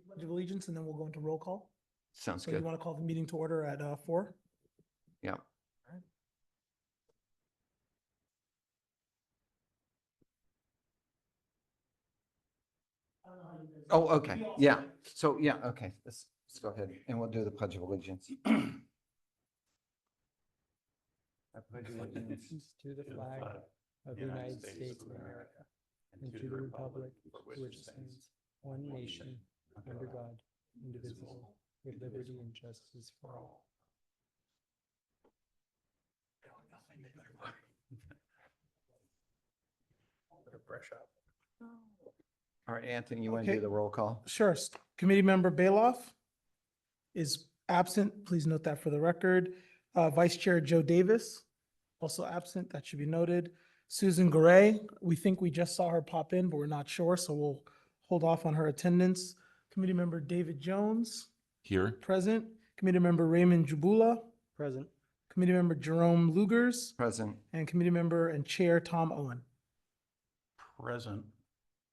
Pledge of Allegiance, and then we'll go into roll call. Sounds So you good. want to call the meeting to order at 4? Yeah. Oh, okay. Yeah. So, yeah, okay. Let's go ahead and we'll do the Pledge of Allegiance. I pledge allegiance To the flag of the United States of America and to the republic for which it stands, one nation, under God, indivisible, with liberty and justice for all. All right, Anthony, you want to do Okay. the roll call? Sure. Committee Member Bailoff is absent. Please note that for the record. Vice Chair Joe Davis, also absent. That should be noted. Susan Garay, we think we just saw her pop in, but we're not sure, so we'll hold off on her attendance. Committee Member David Jones, Here. present. Committee Member Raymond Jabula, Present. Committee Member Jerome Lugers, Present. and Committee Member and Chair Tom Owen. Present.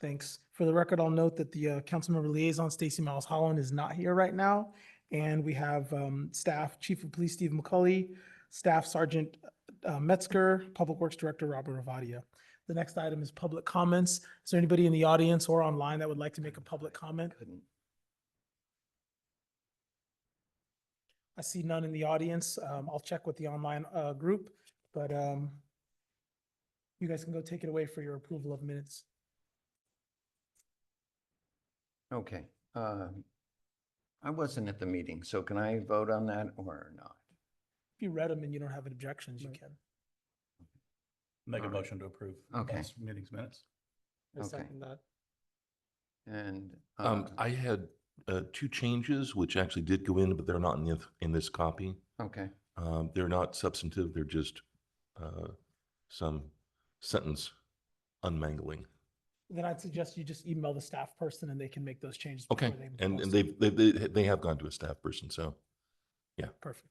Thanks. For the record, I'll note that the Councilmember Liaison Stacy Miles Holland is not here right now. And we have Staff Chief of Police Steve McCulley, Staff Sergeant Metzger, Public Works Director Robert Ravadia. The next item is public comments. Is there anybody in the audience or online that would like to make a public comment? Couldn't. I see none in the audience. I'll check with the online group, but you guys can go take it away for your approval of minutes. Okay. I wasn't at the meeting, so can I vote on that or not? If you read them and you don't have any objections, you can. Make a All right. motion to approve. Okay. last Meeting's minutes. I Okay. second that. And I had two changes, which actually did go in, but they're not in this copy. okay, They're not substantive, they're just some sentence unmangling. Then I'd suggest you just email the staff person and they can make those changes. Okay, before they and post. they have gone to a staff person, so Perfect.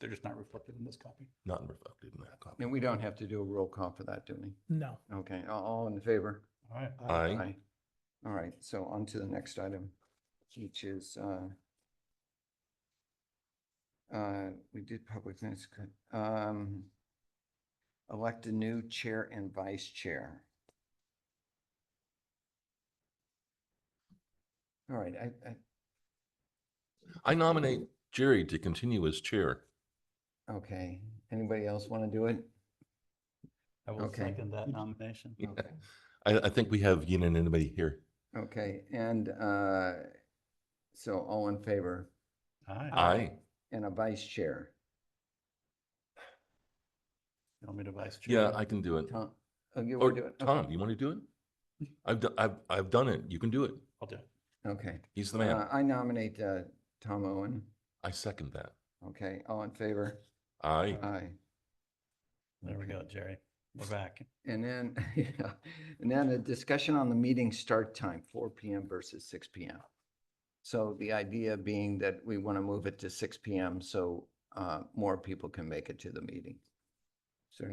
They're just not reflected in this copy. not reflected in that copy. and we don't have to do a roll call for that, do we? No. Okay, all in favor? All right. Aye. All right, so on to the next item, which is, we did public minutes, good. Elect a new chair and vice chair. All right, I nominate Jerry to continue as chair. okay, anybody else want to do it? I will Okay. second that nomination. Okay. I think we have unanimity here. Okay, and so all in favor Aye. Aye. and a vice chair? You want me to vice chair? Yeah, I can do it. Tom, oh, you Or want to do it? Okay. Tom, you want to do it? I've done it. You can do it. I'll do it. Okay. He's the man. I nominate Tom Owen. I second that. Okay, all in favor? Aye. Aye. There we go, Jerry. We're back. And then, yeah, and then a discussion on the meeting start time, 4 PM versus 6 PM. So the idea being that we want to move it to 6 PM so more people can make it to the meeting. Is there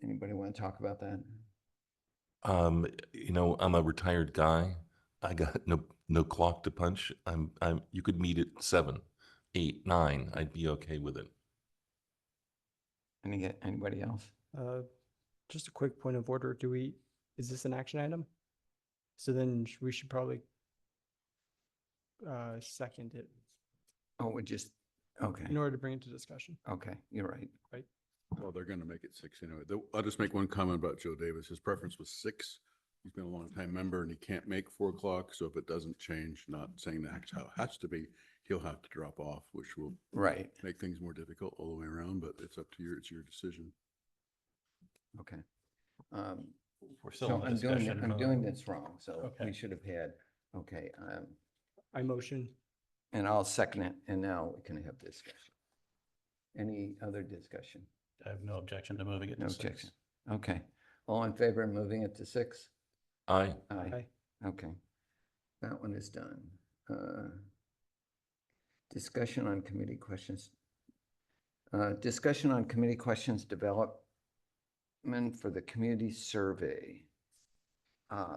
anybody want to talk about that? I'm a retired guy. I got no clock to punch. You could meet at 7, 8, 9. I'd be okay with it. Anybody else? Just a quick point of order. Is this an action item? So then we should probably second it Oh, we just, okay, in order to bring it to discussion. okay, you're right. Well, they're gonna make it 6 anyway. I'll just make one comment about Joe Davis. His preference was 6. He's been a long time member and he can't make 4 o'clock. So if it doesn't change, not saying that's how it has to be, he'll have to drop off, which will Right, make things more difficult all the way around, but it's up to it's your decision. okay. We're still So in I'm doing, discussion. I'm doing this wrong, so we Okay. should have had, okay, I motion. and I'll second it, and now we can have discussion. Any other discussion? I have no objection to moving it No to 6. objection. Okay, all in favor of moving it to 6? Aye. Aye. Okay, that one is done. Discussion on committee questions. Discussion on committee questions development for the community survey.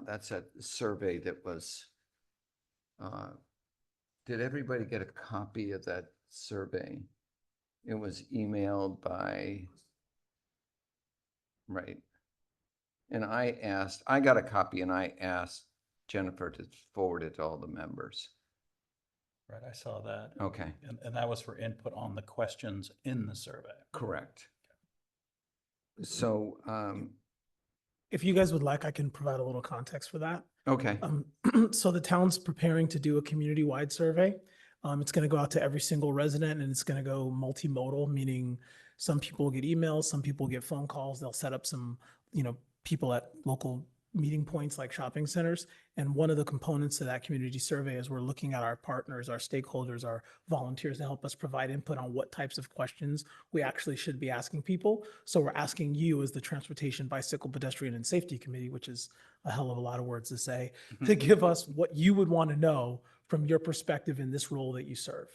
That's a survey that was, did everybody get a copy of that survey? It was emailed by, right. And I got a copy and I asked Jennifer to forward it to all the members. Right, I saw that. Okay, And that was for input on the questions in the survey. correct. So, If you guys would like, I can provide a little context for that. okay, So the town's preparing to do a community-wide survey. It's going to go out to every single resident and it's going to go multimodal, meaning some people get emails, some people get phone calls. They'll set up some, people at local meeting points like shopping centers. And one of the components of that community survey is we're looking at our partners, our stakeholders, our volunteers to help us provide input on what types of questions we actually should be asking people. So we're asking you as the Transportation, Bicycle, Pedestrian, and Safety Committee, which is a hell of a lot of words to say, to give us what you would want to know from your perspective in this role that you serve.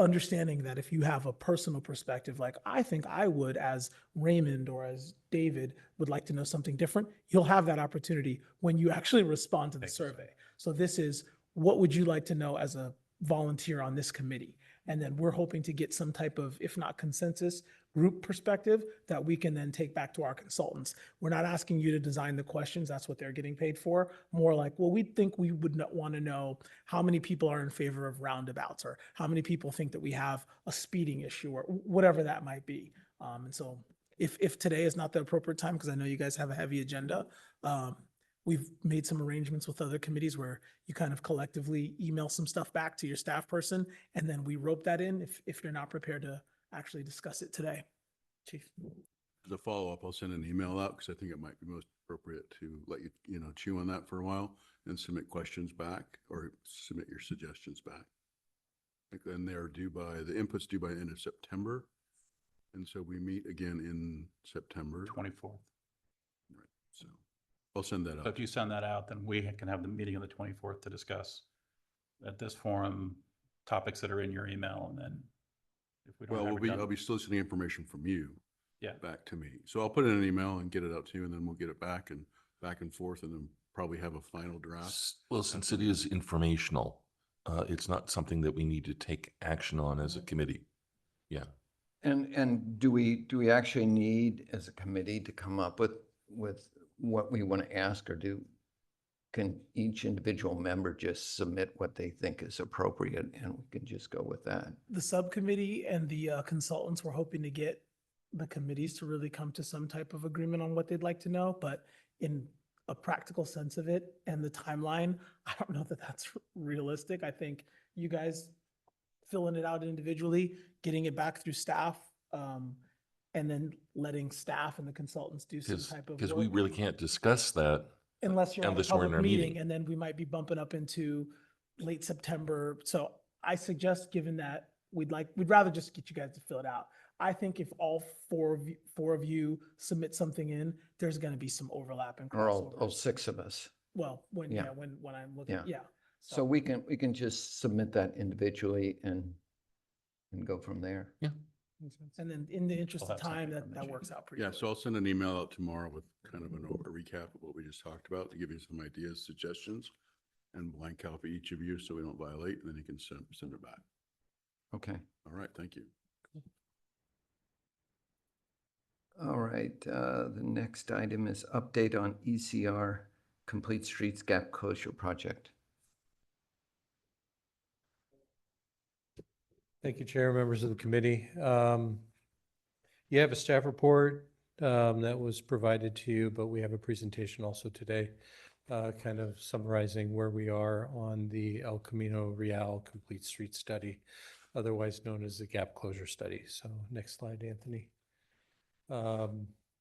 Understanding that if you have a personal perspective, like I think I would, as Raymond or as David would like to know something different, you'll have that opportunity when you actually respond to the survey. So this is, what would you like to know as a volunteer on this committee? And then we're hoping to get some type of, if not consensus, group perspective that we can then take back to our consultants. We're not asking you to design the questions. That's what they're getting paid for. More like, well, we think we would not want to know how many people are in favor of roundabouts, or how many people think that we have a speeding issue, or whatever that might be. And so if today is not the appropriate time, because I know you guys have a heavy agenda, we've made some arrangements with other committees where you kind of collectively email some stuff back to your staff person, and then we rope that in if you're not prepared to actually discuss it today. Chief. As a follow-up, I'll send an email out because I think it might be most appropriate to let you, chew on that for a while and submit questions back or submit your suggestions back. And they're due by, the input's due by the end of September. And so we meet again in September. 24th. Right. So I'll send that So out. if you send that out, then we can have the meeting on the 24th to discuss at this forum topics that are in your email, and then if we don't Well, have it I'll done- be soliciting information from you. Yeah. Back to me. So I'll put it in an email and get it out to you, and then we'll get it back and forth, and then probably have a final draft. Well, since it is informational, it's not something that we need to take action on as a committee. Yeah. and do we actually need as a committee to come up with what we want to ask, or can each individual member just submit what they think is appropriate and we can just go with that? The subcommittee and the consultants were hoping to get the committees to really come to some type of agreement on what they'd like to know, but in a practical sense of it and the timeline, I don't know that that's realistic. I think you guys filling it out individually, getting it back through staff, and then letting staff and the consultants do some type of Because we work. really can't discuss that. Unless you're at a Unless we're in public our meeting, meeting. and then we might be bumping up into late September. So I suggest, given that we'd rather just get you guys to fill it out. I think if all four of you submit something in, there's gonna be some overlap and Or all crossovers. 6 of us? Well, when Yeah. I'm looking, Yeah. yeah. So we can just submit that individually and go from there. And then in the interest We'll of have time, something from that the works out pretty Yeah, quick. so I'll send an email out tomorrow with kind of a recap of what we just talked about to give you some ideas, suggestions, and blank out for each of you so we don't violate, and then you can send it back. Okay. All right, thank you. All right, the next item is update on ECR Complete Streets Gap Closure Project. Thank you, Chair, members of the committee. You have a staff report that was provided to you, but we have a presentation also today, kind of summarizing where we are on the El Camino Real Complete Street Study, otherwise known as the Gap Closure Study. So next slide, Anthony.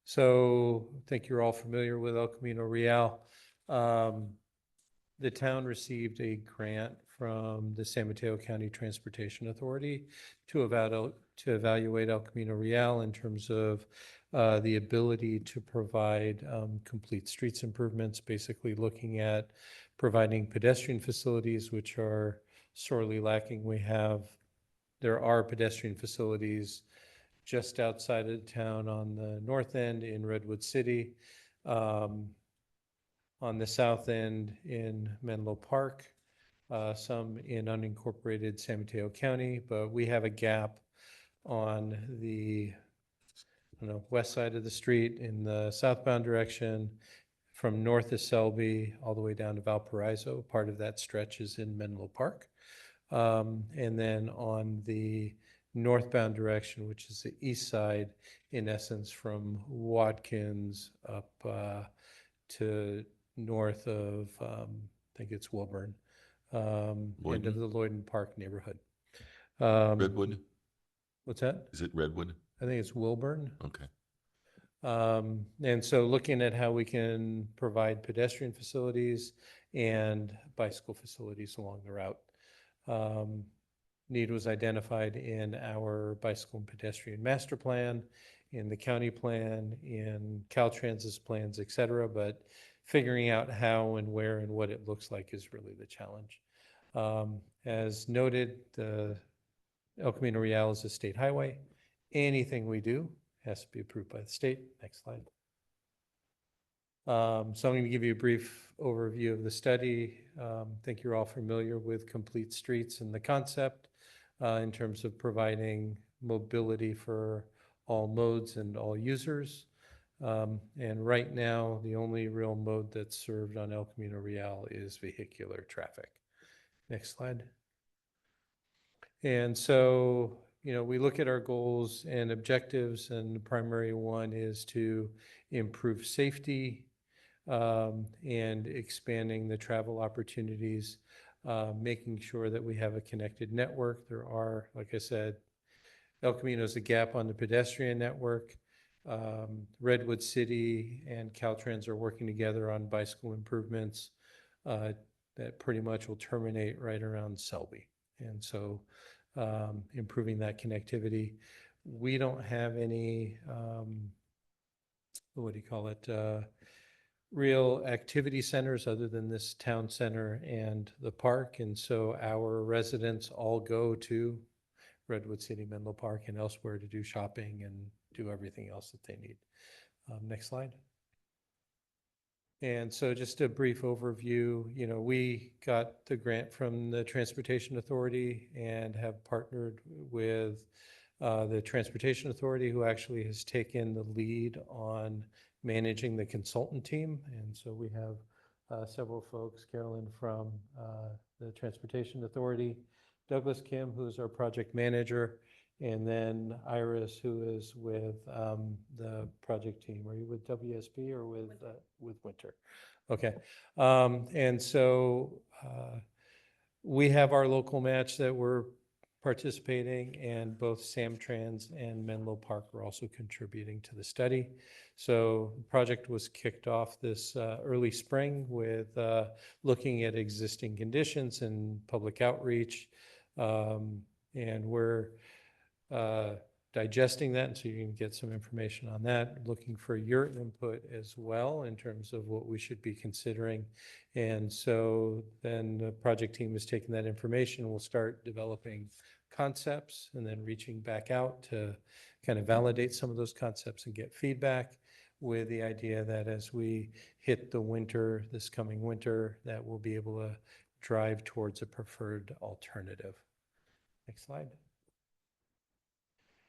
So I think you're all familiar with El Camino Real. The town received a grant from the San Mateo County Transportation Authority to evaluate El Camino Real in terms of the ability to provide complete streets improvements, basically looking at providing pedestrian facilities, which are sorely lacking. There are pedestrian facilities just outside of town on the north end in Redwood City. on the south end in Menlo Park, some in unincorporated San Mateo County, but we have a gap on the west side of the street in the southbound direction from north of Selby all the way down to Valparaiso. Part of that stretch is in Menlo Park. And then on the northbound direction, which is the east side, in essence, from Watkins up to north of, I think it's Woburn, into Lloydon? the Lloydon Park neighborhood. Redwood? What's that? Is it Redwood? I think it's Wilburn. Okay. And so looking at how we can provide pedestrian facilities and bicycle facilities along the route. Need was identified in our bicycle and pedestrian master plan, in the county plan, in Caltrans's plans, et cetera, but figuring out how and where and what it looks like is really the challenge. As noted, the El Camino Real is a state highway. Anything we do has to be approved by the state. Next slide. So I'm going to give you a brief overview of the study. I think you're all familiar with Complete Streets and the concept in terms of providing mobility for all modes and all users. And right now, the only real mode that's served on El Camino Real is vehicular traffic. Next slide. And so, we look at our goals and objectives, and the primary one is to improve safety and expanding the travel opportunities, making sure that we have a connected network. There are, like I said, El Camino is a gap on the pedestrian network. Redwood City and Caltrans are working together on bicycle improvements that pretty much will terminate right around Selby. And so improving that connectivity. We don't have any, what do you call it, real activity centers other than this town center and the park. And so our residents all go to Redwood City, Menlo Park, and elsewhere to do shopping and do everything else that they need. Next slide. And so just a brief overview, we got the grant from the Transportation Authority and have partnered with the Transportation Authority, who actually has taken the lead on managing the consultant team. And so we have several folks, Carolyn from the Transportation Authority, Douglas Kim, who is our project manager, and then Iris, who is with the project team. Are you with WSP or with Winter? Okay. And so we have our local match that we're participating, and both Samtrans and Menlo Park are also contributing to the study. So the project was kicked off this early spring with looking at existing conditions and public outreach. And we're digesting that, and so you can get some information on that, looking for your input as well in terms of what we should be considering. And so then the project team is taking that information, and we'll start developing concepts and then reaching back out to kind of validate some of those concepts and get feedback, with the idea that as we hit the winter, this coming winter, that we'll be able to drive towards a preferred alternative. Next slide.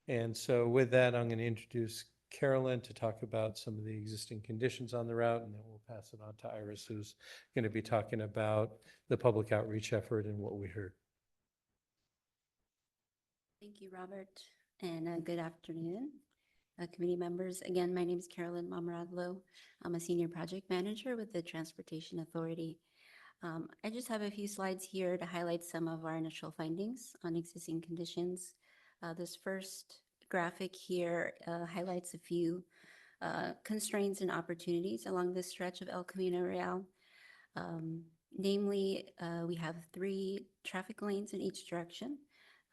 And so with that, I'm going to introduce Carolyn to talk about some of the existing conditions on the route, and then we'll pass it on to Iris, who's going to be talking about the public outreach effort and what we heard. Thank you, Robert, and good afternoon, committee members. Again, my name is Carolyn Mamaradlo. I'm a senior project manager with the Transportation Authority. I just have a few slides here to highlight some of our initial findings on existing conditions. This first graphic here highlights a few constraints and opportunities along this stretch of El Camino Real. Namely, we have 3 traffic lanes in each direction,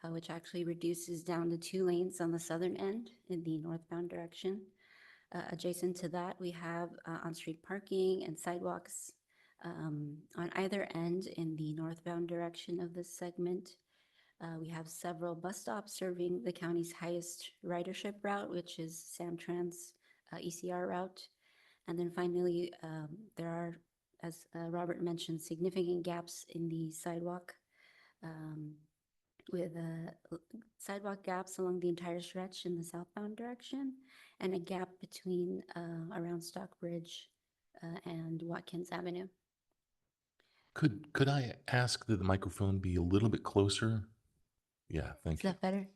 which actually reduces down to 2 lanes on the southern end in the northbound direction. Adjacent to that, we have on-street parking and sidewalks on either end in the northbound direction of this segment. We have several bus stops serving the county's highest ridership route, which is Samtrans ECR route. And then finally, there are as Robert mentioned, significant gaps in the sidewalk with sidewalk gaps along the entire stretch in the southbound direction and a gap between around Stockbridge and Watkins Avenue. Could I ask that the microphone be a little bit closer? Yeah, Is thank you. that better?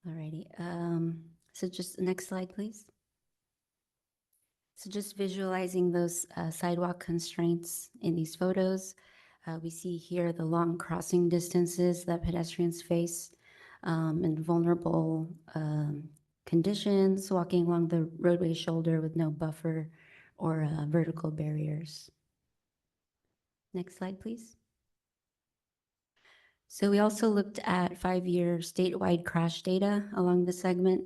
Alrighty. So just next slide, please. So just visualizing those sidewalk constraints in these photos, we see here the long crossing distances that pedestrians face in vulnerable conditions, walking along the roadway shoulder with no buffer or vertical barriers. Next slide, please. So we also looked at 5-year statewide crash data along the segment.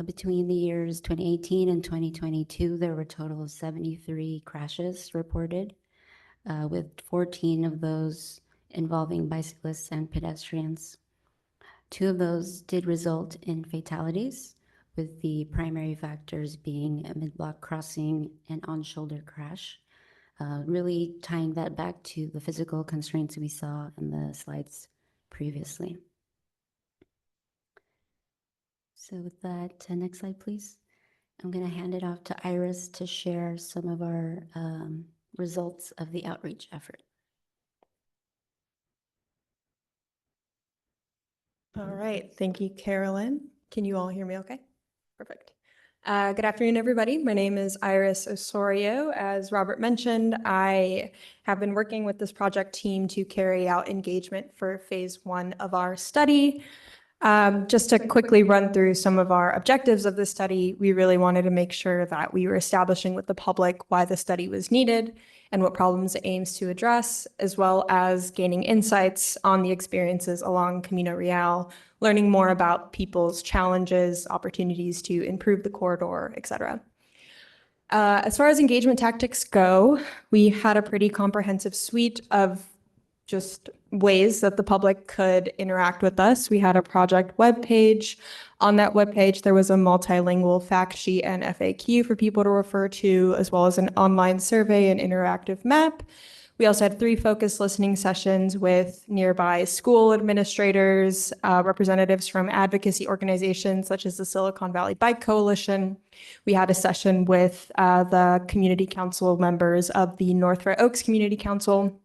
Between the years 2018 and 2022, there were a total of 73 crashes reported, with 14 of those involving bicyclists and pedestrians. 2 of those did result in fatalities, with the primary factors being a mid-block crossing and on-shoulder crash, really tying that back to the physical constraints we saw in the slides previously. So with that, next slide, please. I'm going to hand it off to Iris to share some of our results of the outreach effort. All right. Thank you, Carolyn. Can you all hear me okay? Perfect. Good afternoon, everybody. My name is Iris Osorio. As Robert mentioned, I have been working with this project team to carry out engagement for phase 1 of our study. Just to quickly run through some of our objectives of the study, we really wanted to make sure that we were establishing with the public why the study was needed and what problems it aims to address, as well as gaining insights on the experiences along Camino Real, learning more about people's challenges, opportunities to improve the corridor, et cetera. As far as engagement tactics go, we had a pretty comprehensive suite of just ways that the public could interact with us. We had a project webpage. On that webpage, there was a multilingual fact sheet and FAQ for people to refer to, as well as an online survey and interactive map. We also had 3 focused listening sessions with nearby school administrators, representatives from advocacy organizations such as the Silicon Valley Bike Coalition. We had a session with the community council members of the North Fair Oaks Community Council.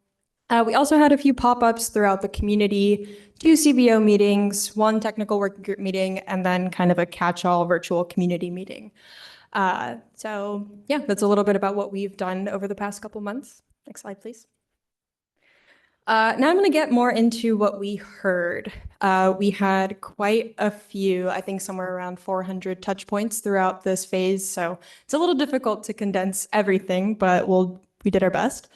We also had a few pop-ups throughout the community, 2 CBO meetings, 1 technical working group meeting, and then kind of a catch-all virtual community meeting. So yeah, that's a little bit about what we've done over the past couple months. Next slide, please. Now I'm going to get more into what we heard. We had quite a few, I think somewhere around 400 touch points throughout this phase. So it's a little difficult to condense everything, but we did our best.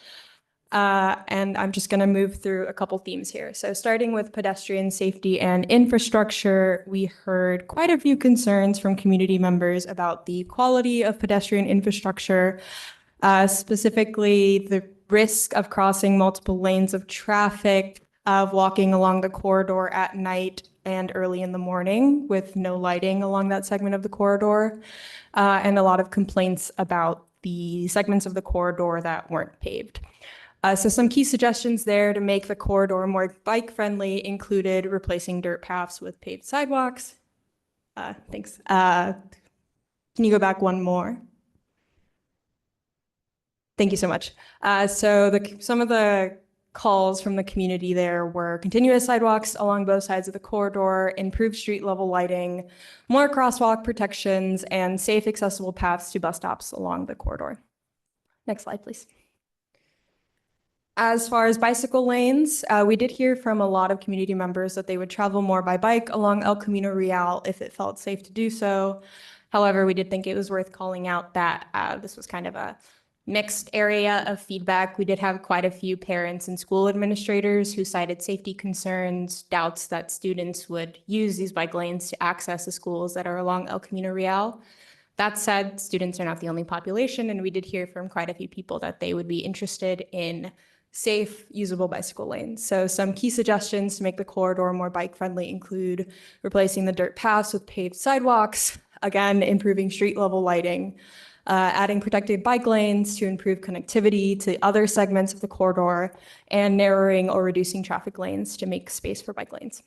And I'm just going to move through a couple themes here. So starting with pedestrian safety and infrastructure, we heard quite a few concerns from community members about the quality of pedestrian infrastructure, specifically the risk of crossing multiple lanes of traffic, of walking along the corridor at night and early in the morning with no lighting along that segment of the corridor, and a lot of complaints about the segments of the corridor that weren't paved. So some key suggestions there to make the corridor more bike-friendly included replacing dirt paths with paved sidewalks. Thanks. Can you go back one more? Thank you so much. So some of the calls from the community there were continuous sidewalks along both sides of the corridor, improved street level lighting, more crosswalk protections, and safe accessible paths to bus stops along the corridor. Next slide, please. As far as bicycle lanes, we did hear from a lot of community members that they would travel more by bike along El Camino Real if it felt safe to do so. However, we did think it was worth calling out that this was kind of a mixed area of feedback. We did have quite a few parents and school administrators who cited safety concerns, doubts that students would use these bike lanes to access the schools that are along El Camino Real. That said, students are not the only population, and we did hear from quite a few people that they would be interested in safe, usable bicycle lanes. So some key suggestions to make the corridor more bike-friendly include replacing the dirt paths with paved sidewalks, again, improving street level lighting, adding protected bike lanes to improve connectivity to other segments of the corridor, and narrowing or reducing traffic lanes to make space for bike lanes.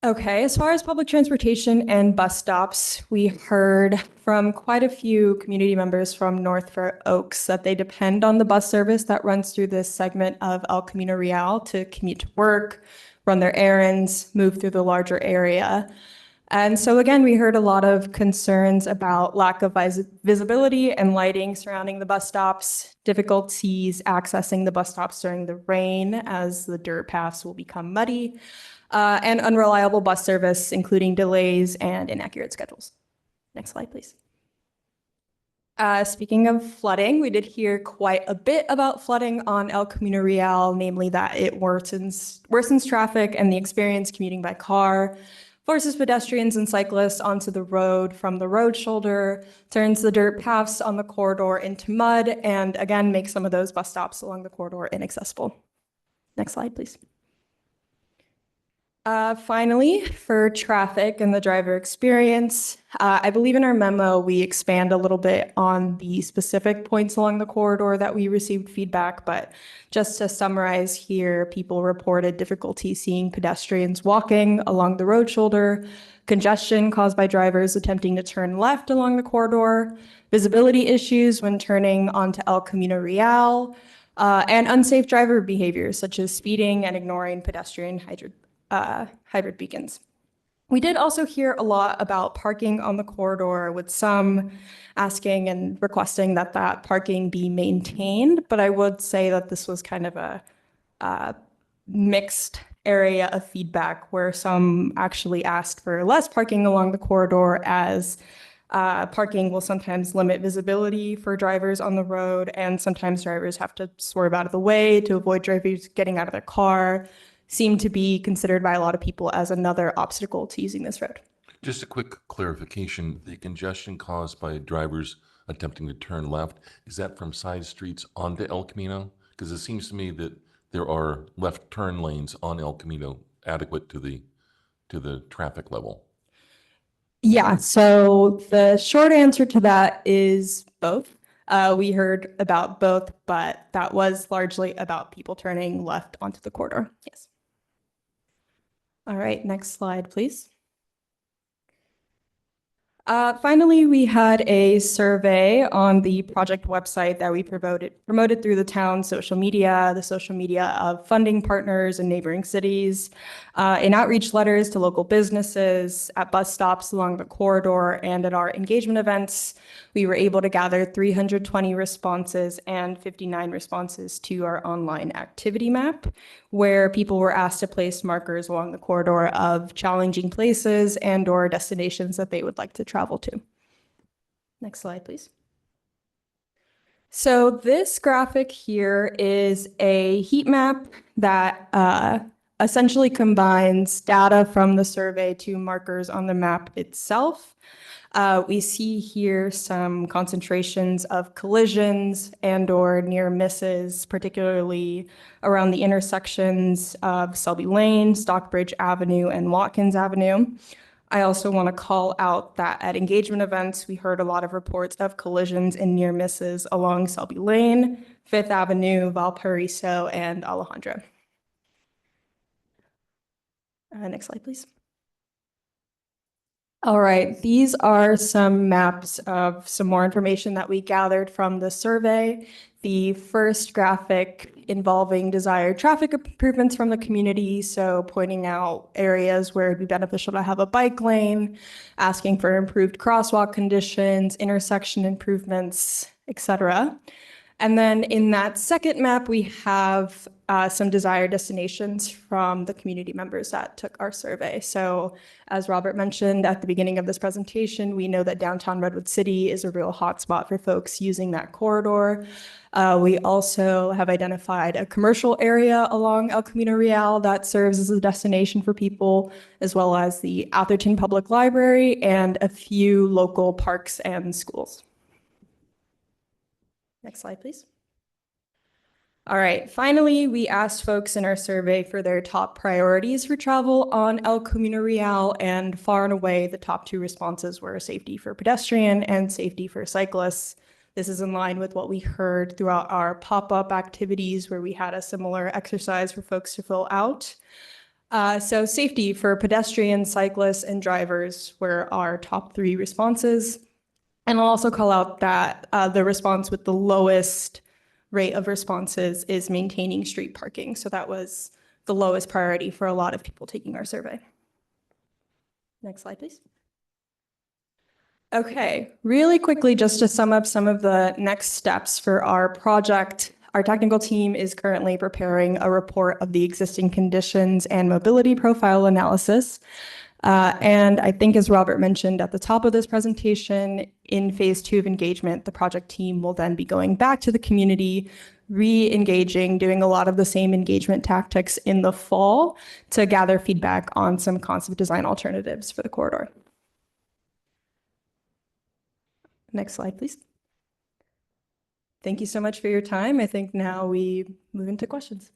Okay, as far as public transportation and bus stops, we heard from quite a few community members from North Fair Oaks that they depend on the bus service that runs through this segment of El Camino Real to commute to work, run their errands, move through the larger area. And so again, we heard a lot of concerns about lack of visibility and lighting surrounding the bus stops, difficulties accessing the bus stops during the rain as the dirt paths will become muddy, and unreliable bus service, including delays and inaccurate schedules. Next slide, please. Speaking of flooding, we did hear quite a bit about flooding on El Camino Real, namely that it worsens traffic and the experience commuting by car, forces pedestrians and cyclists onto the road from the road shoulder, turns the dirt paths on the corridor into mud, and again, makes some of those bus stops along the corridor inaccessible. Next slide, please. Finally, for traffic and the driver experience, I believe in our memo, we expand a little bit on the specific points along the corridor that we received feedback, but just to summarize here, people reported difficulty seeing pedestrians walking along the road shoulder, congestion caused by drivers attempting to turn left along the corridor, visibility issues when turning onto El Camino Real, and unsafe driver behavior such as speeding and ignoring pedestrian hybrid beacons. We did also hear a lot about parking on the corridor, with some asking and requesting that that parking be maintained, but I would say that this was kind of a mixed area of feedback, where some actually asked for less parking along the corridor, as parking will sometimes limit visibility for drivers on the road, and sometimes drivers have to swerve out of the way to avoid drivers getting out of their car. Seem to be considered by a lot of people as another obstacle to using this road. Just a quick clarification, the congestion caused by drivers attempting to turn left, is that from side streets onto El Camino? Because it seems to me that there are left turn lanes on El Camino adequate to the traffic level. Yeah, so the short answer to that is both. We heard about both, but that was largely about people turning left onto the corridor. Yes. All right, next slide, please. Finally, we had a survey on the project website that we promoted through the town's social media, the social media of funding partners in neighboring cities, in outreach letters to local businesses, at bus stops along the corridor, and at our engagement events. We were able to gather 320 responses and 59 responses to our online activity map, where people were asked to place markers along the corridor of challenging places and/or destinations that they would like to travel to. Next slide, please. So this graphic here is a heat map that essentially combines data from the survey to markers on the map itself. We see here some concentrations of collisions and/or near misses, particularly around the intersections of Selby Lane, Stockbridge Avenue, and Watkins Avenue. I also want to call out that at engagement events, we heard a lot of reports of collisions and near misses along Selby Lane, Fifth Avenue, Valparaiso, and Alejandra. Next slide, please. All right, these are some maps of some more information that we gathered from the survey. The first graphic involving desired traffic improvements from the community, so pointing out areas where it'd be beneficial to have a bike lane, asking for improved crosswalk conditions, intersection improvements, etc. And then in that second map, we have some desired destinations from the community members that took our survey. So as Robert mentioned at the beginning of this presentation, we know that downtown Redwood City is a real hotspot for folks using that corridor. We also have identified a commercial area along El Camino Real that serves as a destination for people, as well as the Atherton Public Library and a few local parks and schools. Next slide, please. All right, finally, we asked folks in our survey for their top priorities for travel on El Camino Real, and far and away, the top two responses were safety for pedestrian and safety for cyclists. This is in line with what we heard throughout our pop-up activities where we had a similar exercise for folks to fill out. So safety for pedestrians, cyclists, and drivers were our top three responses. And I'll also call out that the response with the lowest rate of responses is maintaining street parking. So that was the lowest priority for a lot of people taking our survey. Next slide, please. Okay, really quickly, just to sum up some of the next steps for our project. Our technical team is currently preparing a report of the existing conditions and mobility profile analysis. And I think, as Robert mentioned at the top of this presentation, in phase 2 of engagement, the project team will then be going back to the community, re-engaging, doing a lot of the same engagement tactics in the fall to gather feedback on some concept design alternatives for the corridor. Next slide, please. Thank you so much for your time. I think now we move into questions.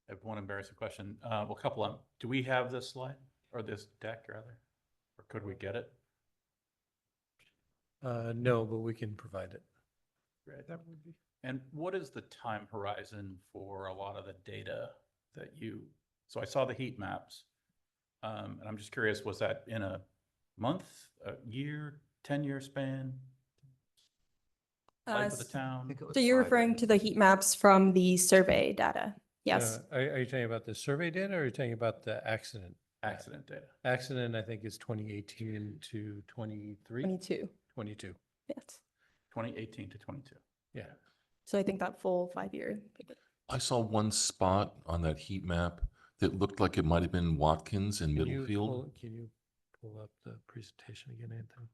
I have one embarrassing question. Well, a couple of them. Do we have this slide or this deck rather? Or could we get it? No, but we can provide it. Right, that would be. And what is the time horizon for a lot of the data that you, so I saw the heat maps. And I'm just curious, was that in a month, a year, 10-year span? Life of the town? So you're referring to the heat maps from the survey data? Yes. Are you talking about the survey data or are you talking about the accident? Accident data. Accident, I think, is 2018 to 23? 22. 22, Yes. 2018 to 22. yeah. So I think that full 5-year. I saw one spot on that heat map that looked like it might have been Watkins and Can you Middlefield. Can you pull up the presentation again, Anthony?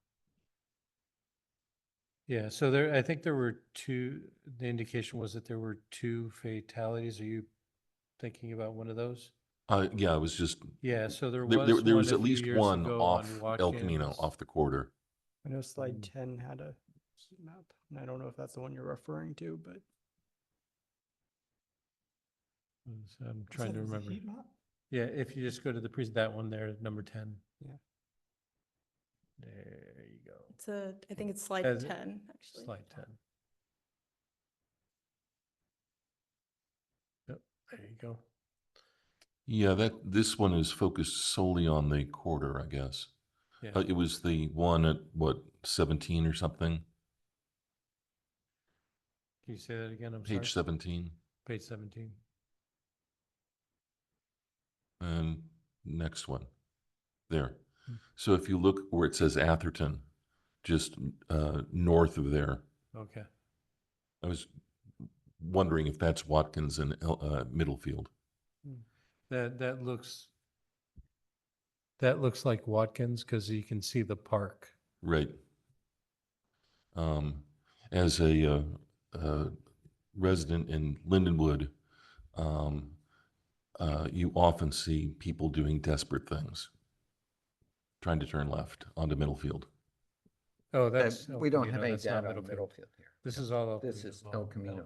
Yeah, so there, I think there were two, the indication was that there were 2 fatalities. Are you thinking about one of those? Yeah, it was just, Yeah, so there there was was one a at few least years one ago off on El Camino, Watkins. off the corridor. I know slide 10 had a heat map, and I don't know if that's the one you're referring to, but So I'm trying to remember. Yeah, if you just go to the that one there, number 10. Yeah. There you go. It's I think it's slide Has 10, actually. Slide 10. Yep, there you go. Yeah, this one is focused solely on the corridor, I guess. Yeah. It was the one at what, 17 or something? Can you say that again? I'm sorry. Page 17. Page 17. And next one, there. Hmm. So if you look where it says Atherton, just north of there, Okay. I was wondering if that's Watkins and Middlefield. That looks like Watkins because you can see the park. Right. As a resident in Lindenwood, you often see people doing desperate things, trying to turn left onto Middlefield. Oh, that's. We don't have any that's not data on Middlefield here. This is all. This is El Camino.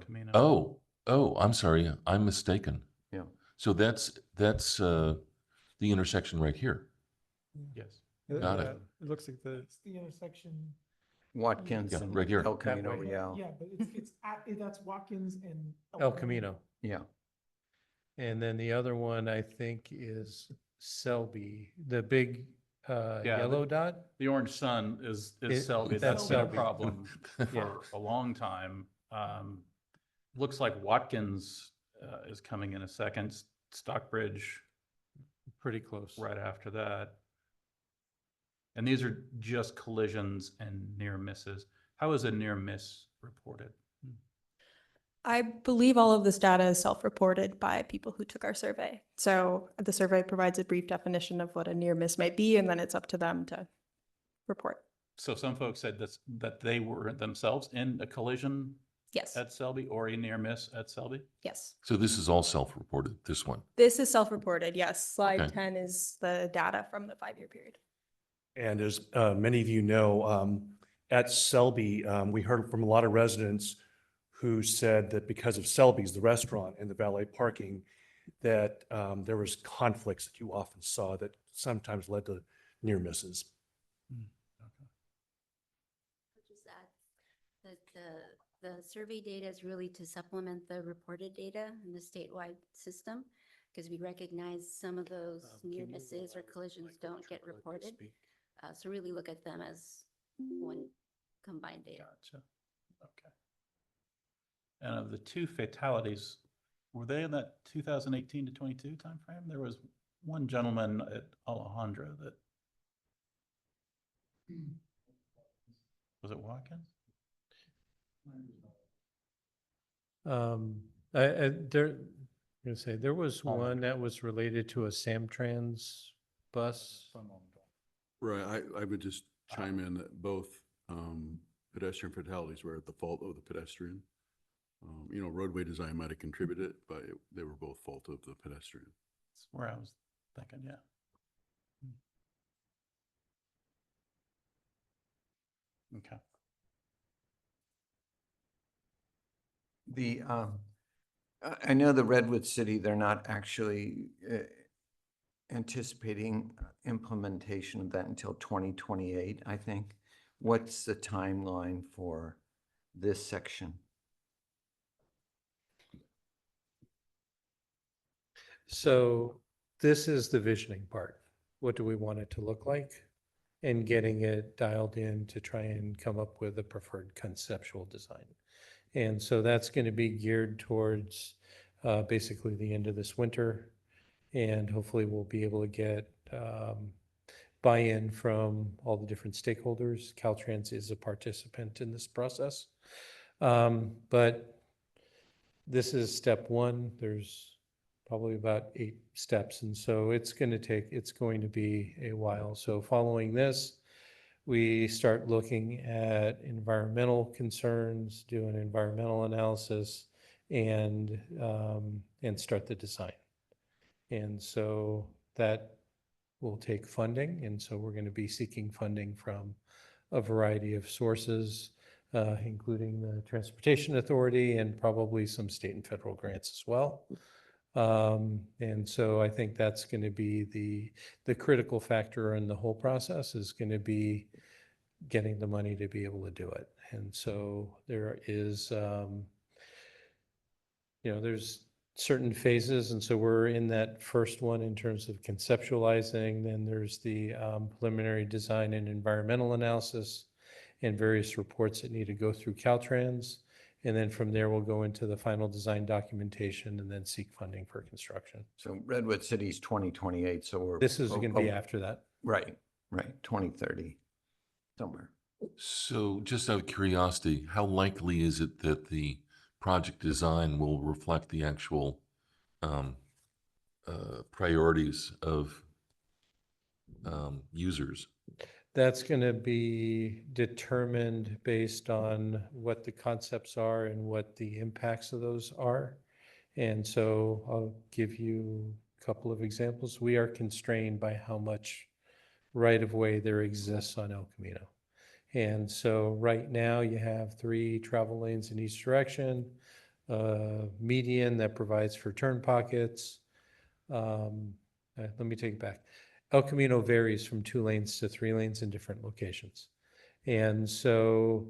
Oh, I'm sorry, I'm mistaken. Yeah. So that's the intersection right here. Yes. Got it. It looks like It's the intersection. Watkins Yeah, and right here. El Camino way. Real. Yeah, but that's Watkins and. El Camino. Yeah. And then the other one, I think, is Selby, the big yellow dot. The orange sun is Selby. that's That's been a Selby. problem Yeah. for a long time. Looks like Watkins is coming in a second. Stockbridge Pretty close. right after that. And these are just collisions and near misses. How is a near miss reported? I believe all of this data is self-reported by people who took our survey. So the survey provides a brief definition of what a near miss might be, and then it's up to them to report. So some folks said that they were themselves in a collision Yes, at Selby or a near miss at Selby? yes. So this is all self-reported, this one. This is self-reported, yes. Slide Okay. 10 is the data from the 5-year period. And as many of you know, at Selby, we heard from a lot of residents who said that because of Selby's, the restaurant and the valet parking, that there was conflicts that you often saw that sometimes led to near misses. Just add that the survey data is really to supplement the reported data in the statewide system, because we recognize some of those near misses or collisions don't get reported. So really look at them as one combined data. Gotcha. Okay. And of the two fatalities, were they in that 2018 to 22 timeframe? There was one gentleman at Alejandra that, was it Watkins? I'm gonna say, there was one that was related to a Samtrans bus. Right, I would just chime in that both pedestrian fatalities were at the fault of the pedestrian. Roadway design might have contributed, but they were both fault of the pedestrian. That's where I was thinking, yeah. Okay. I know the Redwood City, they're not actually anticipating implementation of that until 2028, I think. What's the timeline for this section? So this is the visioning part. What do we want it to look like? And getting it dialed in to try and come up with a preferred conceptual design. And so that's going to be geared towards basically the end of this winter. And hopefully we'll be able to get buy-in from all the different stakeholders. Caltrans is a participant in this process. But this is step one. There's probably about 8 steps. And so it's going to be a while. So following this, we start looking at environmental concerns, do an environmental analysis, and start the design. And so that will take funding. And so we're going to be seeking funding from a variety of sources, including the Transportation Authority and probably some state and federal grants as well. And so I think that's going to be the critical factor in the whole process, is going to be getting the money to be able to do it. And so there is, there's certain phases. And so we're in that first one in terms of conceptualizing. Then there's the preliminary design and environmental analysis and various reports that need to go through Caltrans. And then from there, we'll go into the final design documentation and then seek funding for construction. So Redwood City's 2028, so we're. This is going to be after that. Right, 2030, somewhere. So just out of curiosity, how likely is it that the project design will reflect the actual priorities of users? That's going to be determined based on what the concepts are and what the impacts of those are. And so I'll give you a couple of examples. We are constrained by how much right-of-way there exists on El Camino. And so right now you have 3 travel lanes in each direction, median that provides for turn pockets. Let me take it back. El Camino varies from 2 lanes to 3 lanes in different locations. And so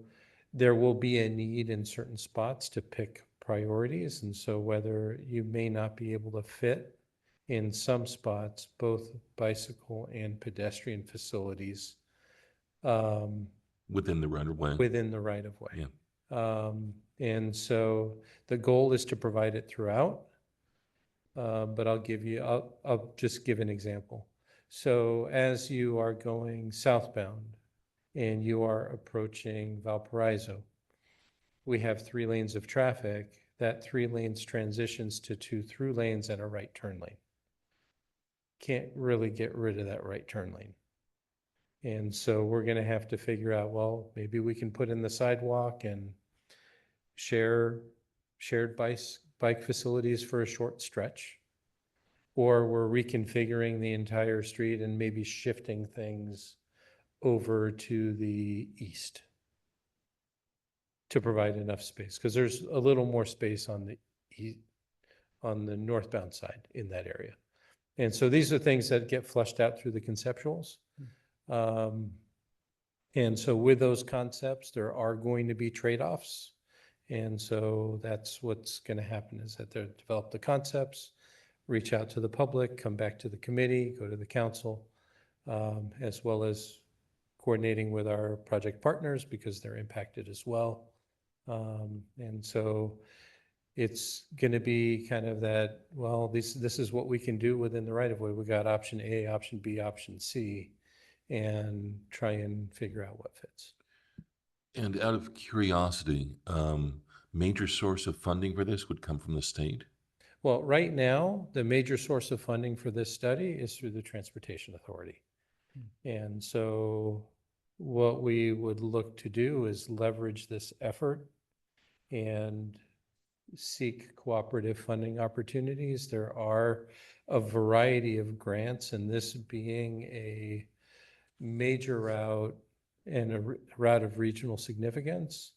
there will be a need in certain spots to pick priorities. And so whether you may not be able to fit in some spots, both bicycle and pedestrian facilities. Within the right of way. Within the right of way. Yeah. And so the goal is to provide it throughout. But I'll just give an example. So as you are going southbound and you are approaching Valparaiso, we have 3 lanes of traffic. That 3 lanes transitions to 2 through lanes and a right turn lane. Can't really get rid of that right turn lane. And so we're going to have to figure out, well, maybe we can put in the sidewalk and shared bike facilities for a short stretch. Or we're reconfiguring the entire street and maybe shifting things over to the east. to provide enough space, because there's a little more space on the northbound side in that area. And so these are things that get flushed out through the conceptuals. And so with those concepts, there are going to be trade-offs. And so that's what's going to happen, is that they'll develop the concepts, reach out to the public, come back to the committee, go to the council, as well as coordinating with our project partners because they're impacted as well. And so it's going to be kind of that, well, this is what we can do within the right of way. We got option A, option B, option C, and try and figure out what fits. And out of curiosity, major source of funding for this would come from the state? Well, right now, the major source of funding for this study is through the Transportation Authority. And so what we would look to do is leverage this effort and seek cooperative funding opportunities. There are a variety of grants, and this being a major route and a route of regional significance,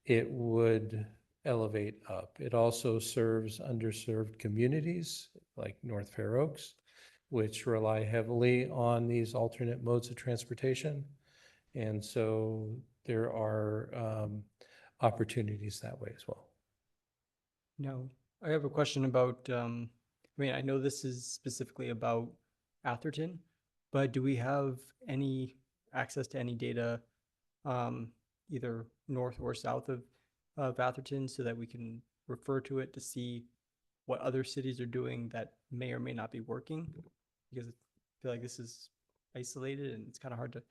it would elevate up. It also serves underserved communities like North Fair Oaks, which rely heavily on these alternate modes of transportation. And so there are opportunities that way as well. No, I have a question about, I know this is specifically about Atherton, but do we have any access to any data, either north or south of Atherton, so that we can refer to it to see what other cities are doing that may or may not be working? Because I feel like this is isolated and it's kind of hard to.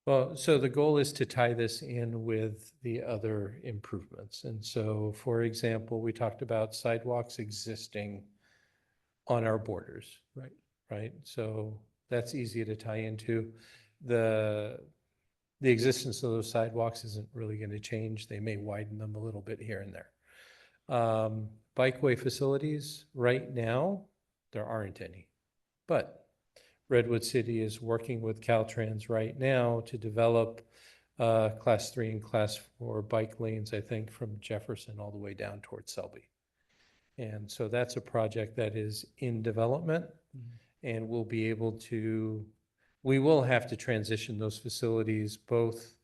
Well, so the goal is to tie this in with the other improvements. And so, for example, we talked about sidewalks existing on our borders. Right? So that's easy to tie into. The existence of those sidewalks isn't really going to change. They may widen them a little bit here and there. Bikeway facilities, right now, there aren't any. But Redwood City is working with Caltrans right now to develop class 3 and class 4 bike lanes, I think, from Jefferson all the way down towards Selby. And so that's a project that is in development, and we'll be able to, we will have to transition those facilities both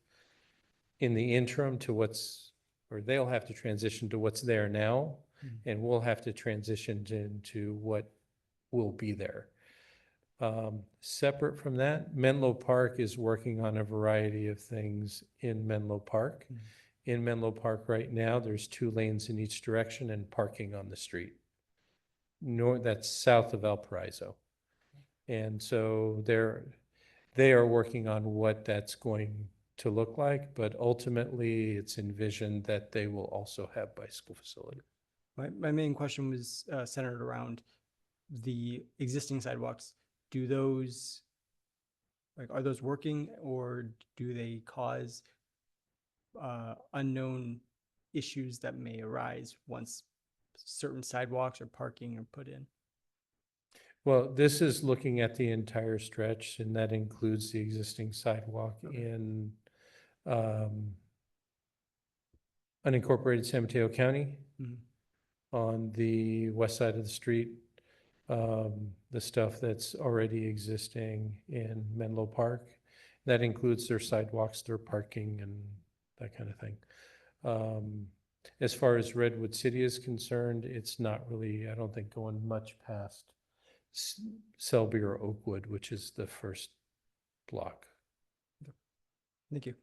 in the interim to what's, or they'll have to transition to what's there now, and we'll have to transition into what will be there. Separate from that, Menlo Park is working on a variety of things in Menlo Park. In Menlo Park right now, there's 2 lanes in each direction and parking on the street. That's south of Valparaiso. And so they are working on what that's going to look like, but ultimately it's envisioned that they will also have bicycle facility. My main question was centered around the existing sidewalks. Do those, are those working, or do they cause unknown issues that may arise once certain sidewalks or parking are put in? Well, this is looking at the entire stretch, and that includes the existing sidewalk in unincorporated San Mateo County on the west side of the street. The stuff that's already existing in Menlo Park. That includes their sidewalks, their parking, and that kind of thing. As far as Redwood City is concerned, it's not really, I don't think, going much past Selby or Oakwood, which is the first block. Thank you.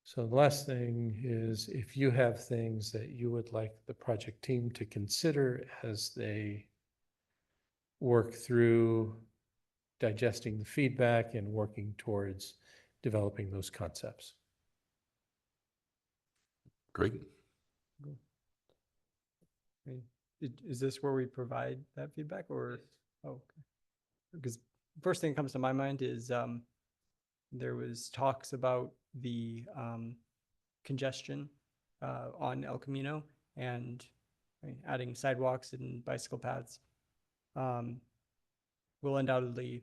So the last thing is, if you have things that you would like the project team to consider as they work through digesting the feedback and working towards developing those concepts. Great. Is this where we provide that feedback, or? Oh, okay. Because first thing that comes to my mind is there was talks about the congestion on El Camino, and adding sidewalks and bicycle paths will undoubtedly,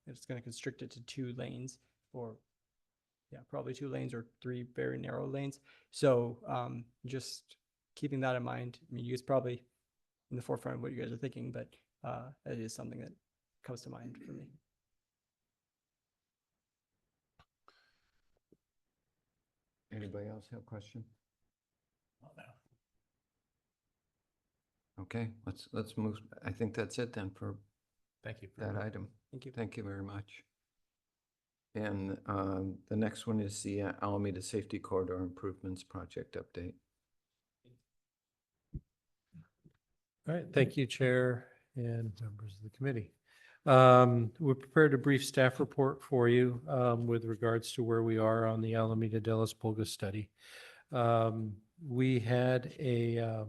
it's going to constrict it to 2 lanes, or yeah, probably 2 lanes or 3 very narrow lanes. So just keeping that in mind, I mean, you guys probably in the forefront of what you guys are thinking, but it is something that comes to mind for me. Anybody else have a question? Okay, let's move. I think that's it then for Thank you. that item. Thank you. Thank you very much. And the next one is the Alameda Safety Corridor Improvements Project update. All right, thank you, Chair and members of the committee. We prepared a brief staff report for you with regards to where we are on the Alameda de las Pulgas study. We had a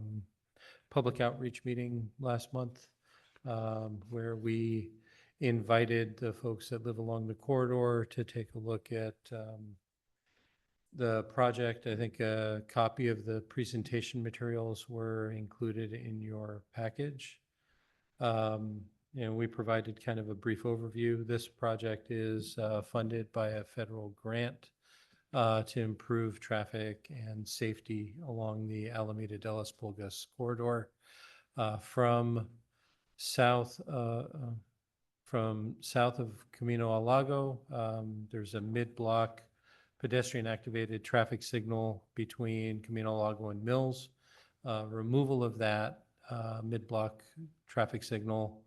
public outreach meeting last month where we invited the folks that live along the corridor to take a look at the project. I think a copy of the presentation materials were included in your package. And we provided kind of a brief overview. This project is funded by a federal grant to improve traffic and safety along the Alameda de las Pulgas corridor from south of Camino al Lago. There's a mid-block pedestrian activated traffic signal between Camino al Lago and Mills. Removal of that mid-block traffic signal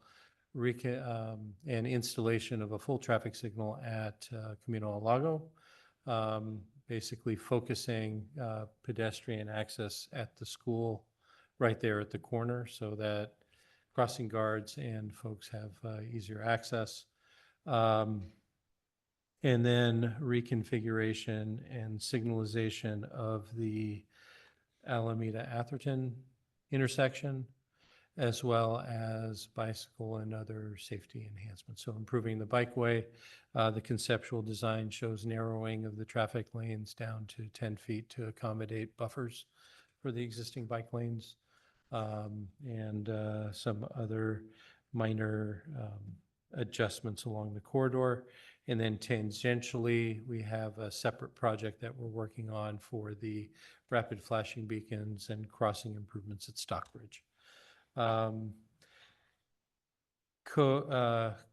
and installation of a full traffic signal at Camino al Lago, basically focusing pedestrian access at the school right there at the corner so that crossing guards and folks have easier access. And then reconfiguration and signalization of the Alameda-Atherton intersection, as well as bicycle and other safety enhancements. So improving the bikeway, the conceptual design shows narrowing of the traffic lanes down to 10 feet to accommodate buffers for the existing bike lanes, and some other minor adjustments along the corridor. And then tangentially, we have a separate project that we're working on for the rapid flashing beacons and crossing improvements at Stockbridge.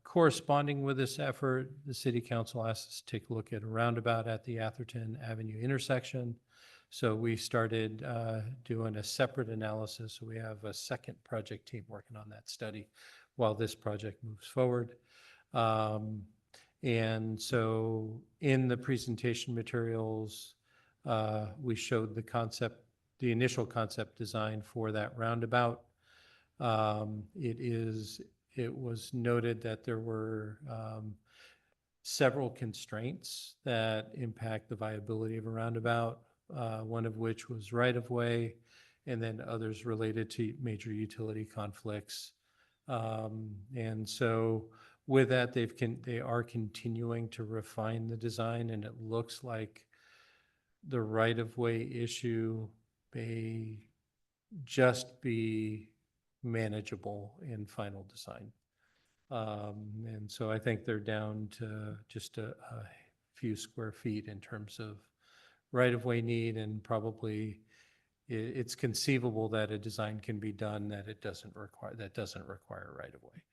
Corresponding with this effort, the City Council asked us to take a look at a roundabout at the Atherton Avenue intersection. So we started doing a separate analysis. So we have a second project team working on that study while this project moves forward. And so in the presentation materials, we showed the initial concept design for that roundabout. It was noted that there were several constraints that impact the viability of a roundabout, one of which was right-of-way, and then others related to major utility conflicts. And so with that, they are continuing to refine the design, and it looks like the right-of-way issue may just be manageable in final design. And so I think they're down to just a few square feet in terms of right-of-way need, and probably it's conceivable that a design can be done that doesn't require right-of-way.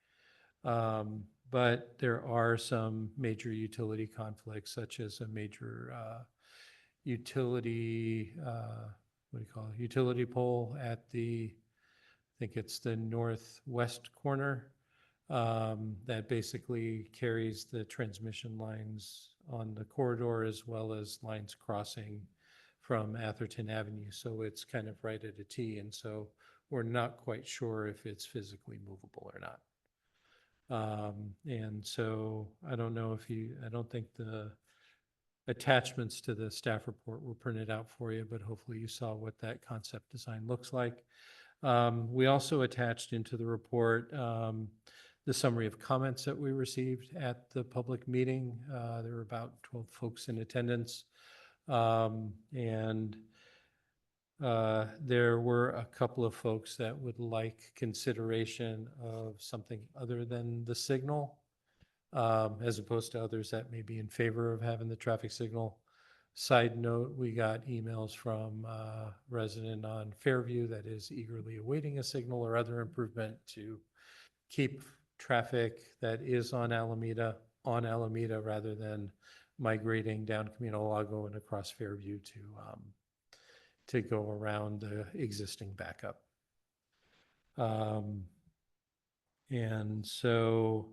But there are some major utility conflicts, such as a major utility, utility pole at I think it's the northwest corner, that basically carries the transmission lines on the corridor as well as lines crossing from Atherton Avenue. So it's kind of right at a T, and so we're not quite sure if it's physically movable or not. And so I don't think the attachments to the staff report were printed out for you, but hopefully you saw what that concept design looks like. We also attached into the report the summary of comments that we received at the public meeting. There were about 12 folks in attendance. And there were a couple of folks that would like consideration of something other than the signal, as opposed to others that may be in favor of having the traffic signal. Side note, we got emails from a resident on Fairview that is eagerly awaiting a signal or other improvement to keep traffic that is on Alameda rather than migrating down Camino Lago and across Fairview to go around the existing backup. And so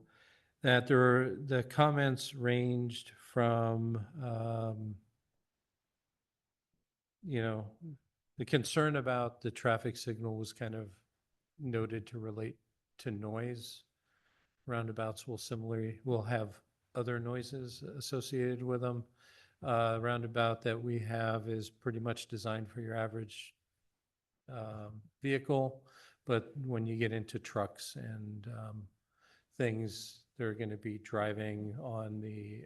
that the comments ranged from, the concern about the traffic signal was kind of noted to relate to noise. Roundabouts will have other noises associated with them. Roundabout that we have is pretty much designed for your average vehicle, but when you get into trucks and things, they're going to be driving on the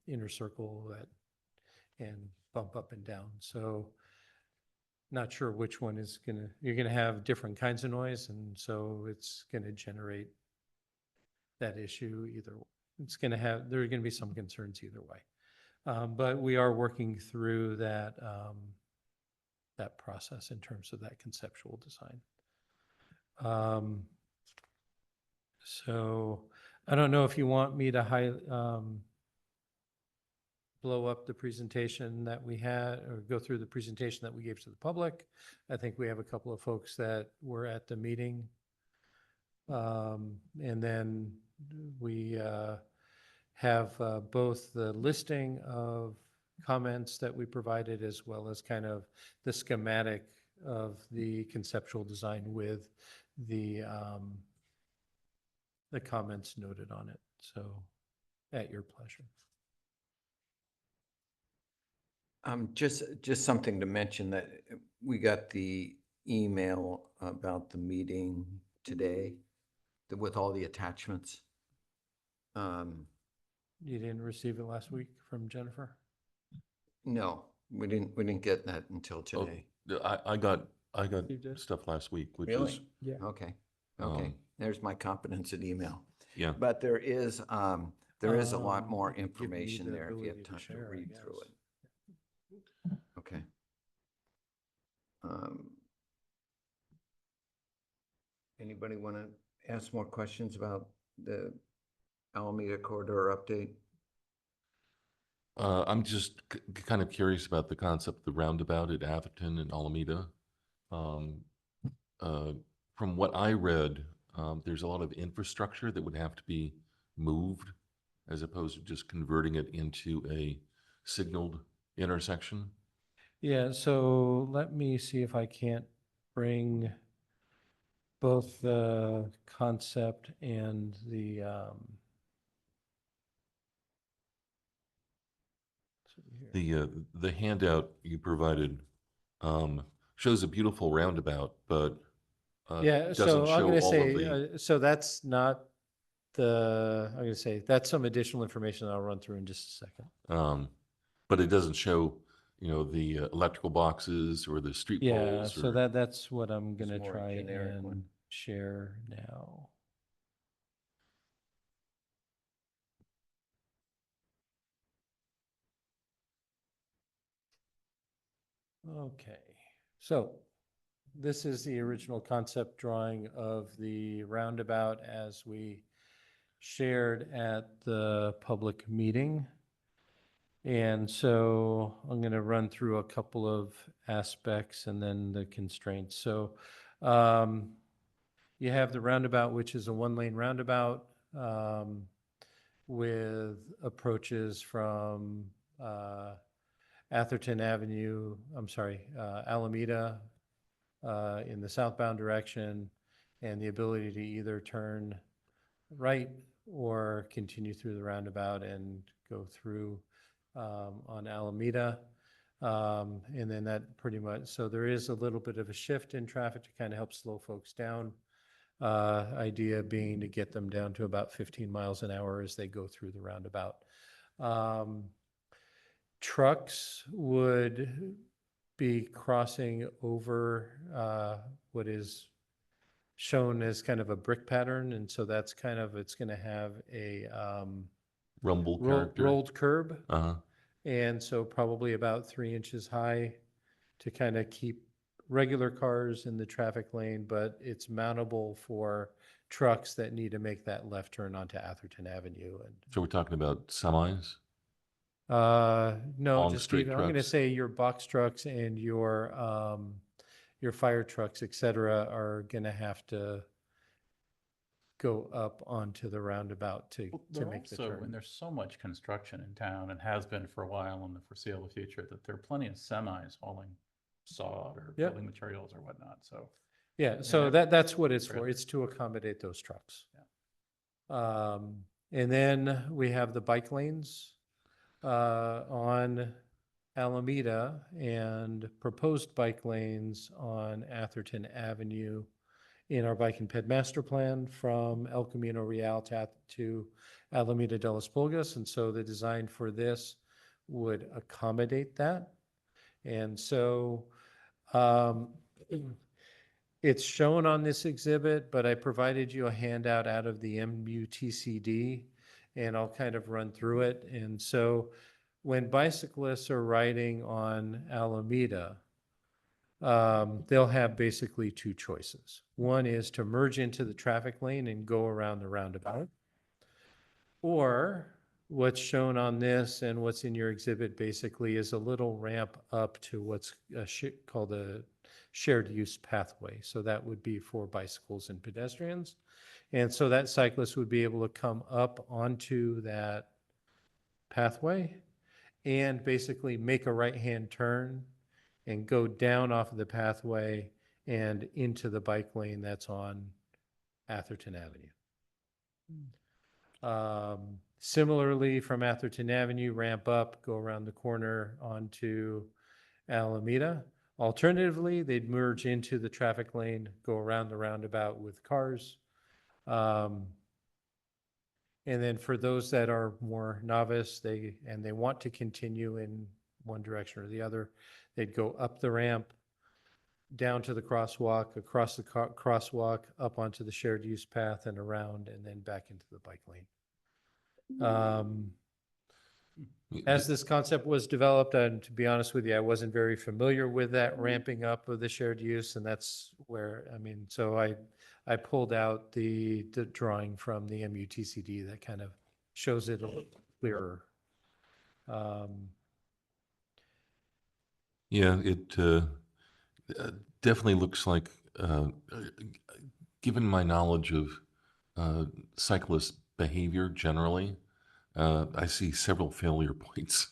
inner circle and bump up and down. So not sure which one is you're going to have different kinds of noise, and so it's going to generate that issue either. There are going to be some concerns either way. But we are working through that process in terms of that conceptual design. So I don't know if you want me to blow up the presentation that we had or go through the presentation that we gave to the public. I think we have a couple of folks that were at the meeting. And then we have both the listing of comments that we provided as well as kind of the schematic of the conceptual design with the comments noted on it. So at your pleasure. Just something to mention that we got the email about the meeting today with all the attachments. You didn't receive it last week from Jennifer? No, we didn't get that until today. I got You did? stuff last week, which Really? is, Yeah. Okay, Um, there's my confidence in email. yeah. But there is a lot more I could give you information the there if you have ability to time to share, I read through guess. it. Okay. Anybody want to ask more questions about the Alameda corridor update? I'm just kind of curious about the concept of the roundabout at Atherton and Alameda. From what I read, there's a lot of infrastructure that would have to be moved as opposed to just converting it into a signaled intersection. Yeah, so let me see if I can't bring both the concept and the The handout you provided shows a beautiful roundabout, but yeah, doesn't so I'm show gonna all say, of the. so that's not I'm gonna say, that's some additional information I'll run through in just a second. But it doesn't show, the electrical boxes or the street Yeah, poles. so or- that's what I'm Just gonna more try generic one. and share now. Okay, so this is the original concept drawing of the roundabout as we shared at the public meeting. And so I'm going to run through a couple of aspects and then the constraints. So you have the roundabout, which is a one-lane roundabout with approaches from Atherton Avenue, Alameda in the southbound direction, and the ability to either turn right or continue through the roundabout and go through on Alameda. And then that pretty much, so there is a little bit of a shift in traffic to kind of help slow folks down. Idea being to get them down to about 15 miles an hour as they go through the roundabout. Trucks would be crossing over what is shown as kind of a brick pattern. And so that's kind of, it's going to have a Rumble character. rolled curb. Uh-huh. And so probably about 3 inches high to kind of keep regular cars in the traffic lane, but it's mountable for trucks that need to make that left turn onto Atherton Avenue. And So we're talking about semis? no, Long just straight even, I'm going to trucks? say your box trucks and your fire trucks, et cetera, are going to have to go up onto the roundabout to They're make the also, and turn. there's so much construction in town and has been for a while in the foreseeable future, that there are plenty of semis hauling sod or Yep. building materials or whatnot, so. Yeah, so that's what it's for. Really. It's to accommodate those trucks. And then we have the bike lanes on Alameda and proposed bike lanes on Atherton Avenue in our Bike and Ped Master Plan from El Camino Real to Alameda de las Pulgas. And so the design for this would accommodate that. And so it's shown on this exhibit, but I provided you a handout out of the MUTCD, and I'll kind of run through it. And so when bicyclists are riding on Alameda, they'll have basically two choices. One is to merge into the traffic lane and go around the roundabout. Or what's shown on this and what's in your exhibit basically is a little ramp up to what's called a shared use pathway. So that would be for bicycles and pedestrians. And so that cyclist would be able to come up onto that pathway and basically make a right-hand turn and go down off of the pathway and into the bike lane that's on Atherton Avenue. Similarly, from Atherton Avenue, ramp up, go around the corner onto Alameda. Alternatively, they'd merge into the traffic lane, go around the roundabout with cars. And then for those that are more novice, they want to continue in one direction or the other, they'd go up the ramp, down to the crosswalk, across the crosswalk, up onto the shared use path and around, and then back into the bike lane. As this concept was developed, and to be honest with you, I wasn't very familiar with that ramping up of the shared use, and that's where, I mean, so I pulled out the drawing from the MUTCD that kind of shows it a little clearer. Yeah, it definitely looks like, given my knowledge of cyclist behavior generally, I see several failure points.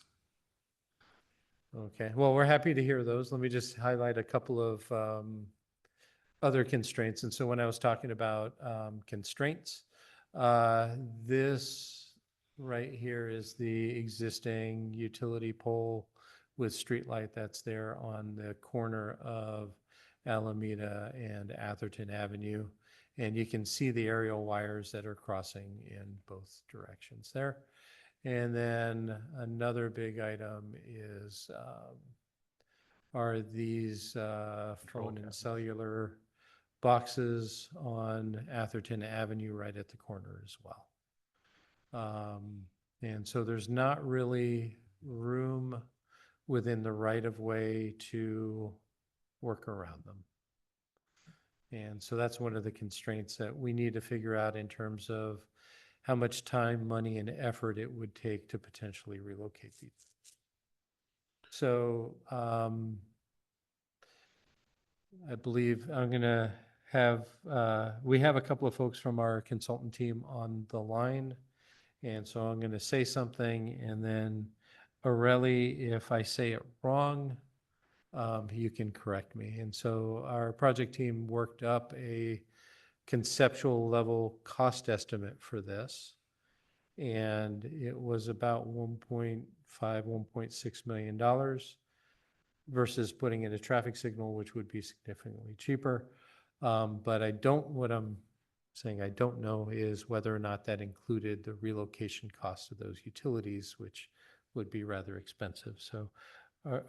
Okay, well, we're happy to hear those. Let me just highlight a couple of other constraints. And so when I was talking about constraints, this right here is the existing utility pole with streetlight that's there on the corner of Alameda and Atherton Avenue. And you can see the aerial wires that are crossing in both directions there. And then another big item is are these phone and cellular boxes on Atherton Avenue right at the corner as well. And so there's not really room within the right-of-way to work around them. And so that's one of the constraints that we need to figure out in terms of how much time, money, and effort it would take to potentially relocate these. So I believe I'm going to have, we have a couple of folks from our consultant team on the line. And so I'm going to say something, and then Aurelie, if I say it wrong, you can correct me. And so our project team worked up a conceptual level cost estimate for this. And it was about $1.5, $1.6 million versus putting in a traffic signal, which would be significantly cheaper. But what I'm saying I don't know is whether or not that included the relocation cost of those utilities, which would be rather expensive. So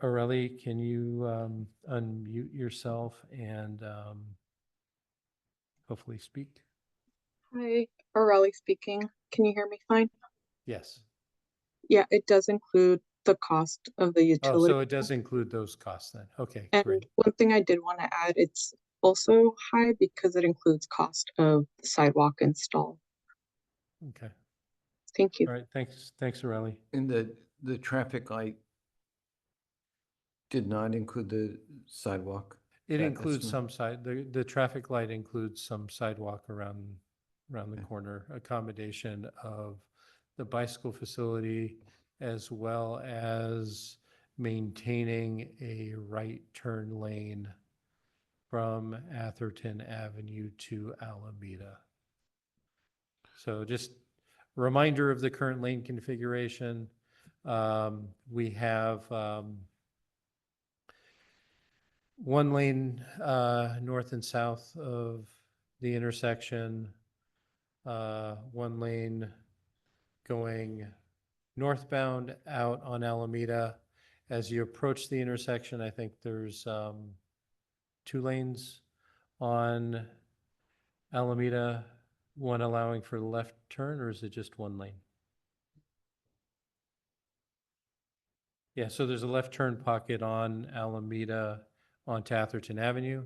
Aurelie, can you unmute yourself and hopefully speak? Hi, Aurelie speaking. Can you hear me fine? Yes. Yeah, it does include the cost of the Oh, utility. so it does include those costs then. Okay, And great. one thing I did want to add, it's also high because it includes cost of the sidewalk install. Okay. Thank you. All right. Thanks, Aurelie. And the traffic light did not include the sidewalk? It That includes estimate? some the traffic light includes some sidewalk around the Okay. corner, accommodation of the bicycle facility, as well as maintaining a right turn lane from Atherton Avenue to Alameda. So just reminder of the current lane configuration. We have one lane north and south of the intersection, one lane going northbound out on Alameda. As you approach the intersection, I think there's 2 lanes on Alameda, one allowing for the left turn, or is it just 1 lane? Yeah, so there's a left turn pocket on Alameda onto Atherton Avenue,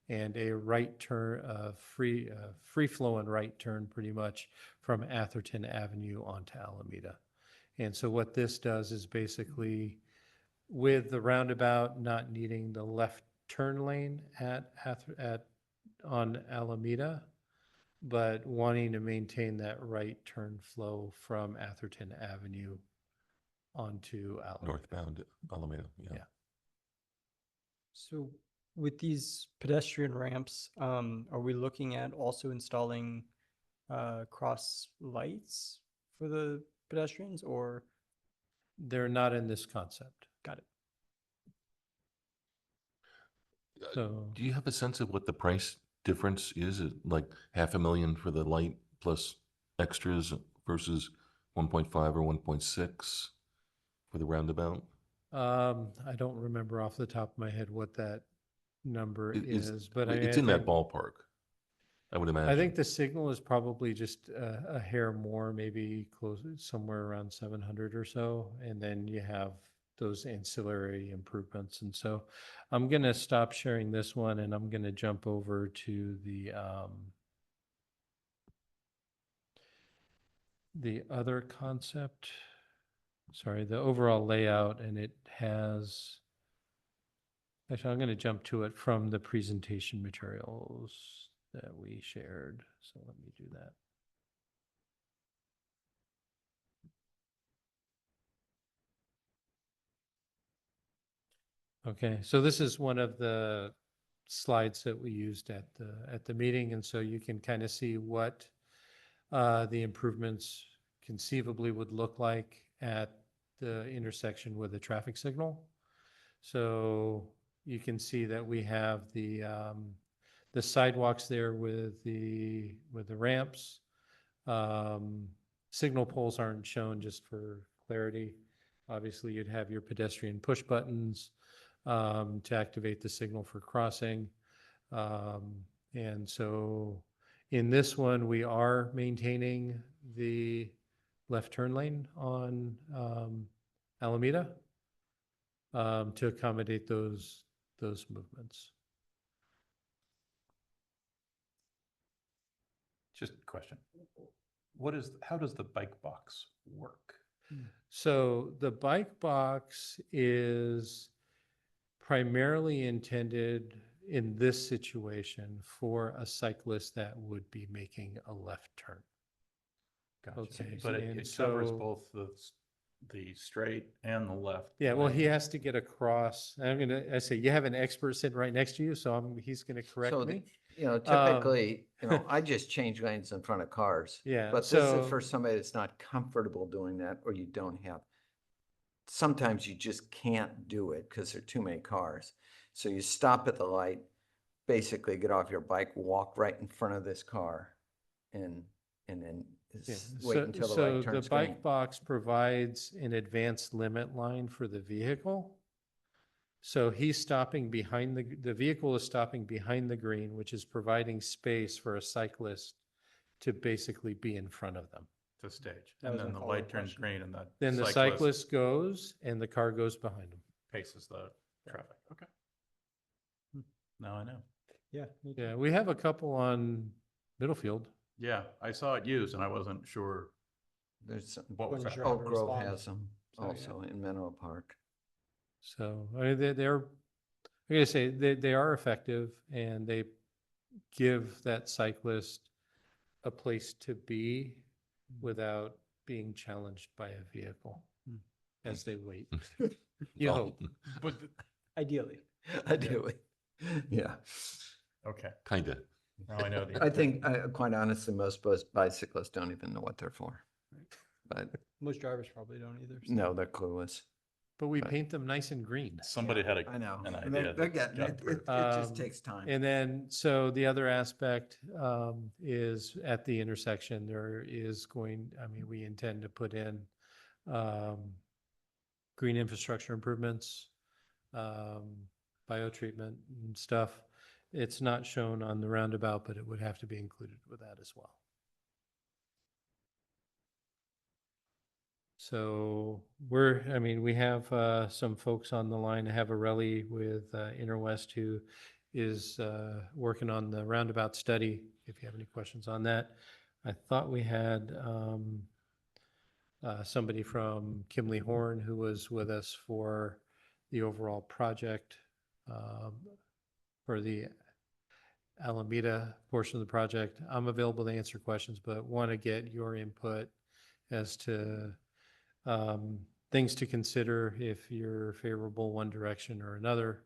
and a right turn, free flow and right turn pretty much from Atherton Avenue onto Alameda. And so what this does is basically, with the roundabout not needing the left turn lane on Alameda, but wanting to maintain that right turn flow from Atherton Avenue onto Alameda. Northbound Alameda, yeah. Yeah. So with these pedestrian ramps, are we looking at also installing cross lights for the pedestrians, or? They're not in this concept. Got it. So Do you have a sense of what the price difference is? It like $500,000 for the light plus extras versus 1.5 or 1.6 for the roundabout? I don't remember off the top of my head what that number is, but It's in that ballpark, I would imagine. I think the signal is probably just a hair more, maybe close somewhere around 700 or so, and then you have those ancillary improvements. And so I'm going to stop sharing this one, and I'm going to jump over to the other concept. Sorry, the overall layout, and it has. Actually, I'm going to jump to it from the presentation materials that we shared. So let me do that. Okay, so this is one of the slides that we used at the meeting, and so you can kind of see what the improvements conceivably would look like at the intersection with a traffic signal. So you can see that we have the sidewalks there with the ramps. Signal poles aren't shown, just for clarity. Obviously, you'd have your pedestrian push buttons to activate the signal for crossing. And so in this one, we are maintaining the left turn lane on Alameda to accommodate those movements. Just a question. How does the bike box work? So the bike box is primarily intended in this situation for a cyclist that would be making a left turn. Gotcha. Okay, But and it covers so- both the straight and the left. Yeah, well, he lane. has to get across. I say, you have an expert sitting right next to you, so he's gonna correct So, me. typically, I just change lanes in front of cars. Yeah, But this so- is for somebody that's not comfortable doing that, or you don't have. Sometimes you just can't do it because there are too many cars. So you stop at the light, basically get off your bike, walk right in front of this car, and then Yeah, wait until the so light turns the green. bike box provides an advanced limit line for the vehicle. So he's stopping behind the vehicle is stopping behind the green, which is providing space for a cyclist to basically be in front of them. to stage. That And was then my the light follow-up turns question. green and the Then the cyclist goes and the car goes behind them. paces the traffic. Okay. Now I know. Yeah. me too. Yeah, we have a couple on Middlefield. Yeah, I saw it used and I wasn't sure There's, some- what was Wasn't that. sure how Oak to Grove respond. has them So, yeah. also in Menlo Park. So, I mean, they're, like I say, they are effective and they give that cyclist a place to be without being challenged by a vehicle as they wait. You Oh, hope. But, Ideally. Ideally. Yeah. okay, Kinda. now I know the. I think, quite honestly, most bicyclists don't even know what they're for. But Most drivers probably don't either. so. no, they're clueless. But we Right. paint them nice and green. Somebody had I know. an And they're idea. that's getting got it. approved. It just takes time. And then, so the other aspect is at the intersection, there is going, I mean, we intend to put in green infrastructure improvements, biotreatment and stuff. It's not shown on the roundabout, but it would have to be included with that as well. So I mean, we have some folks on the line. I have a Relly with Interwest who is working on the roundabout study, if you have any questions on that. I thought we had somebody from Kimley Horn who was with us for the overall project, for the Alameda portion of the project. I'm available to answer questions, but want to get your input as to things to consider if you're favorable one direction or another.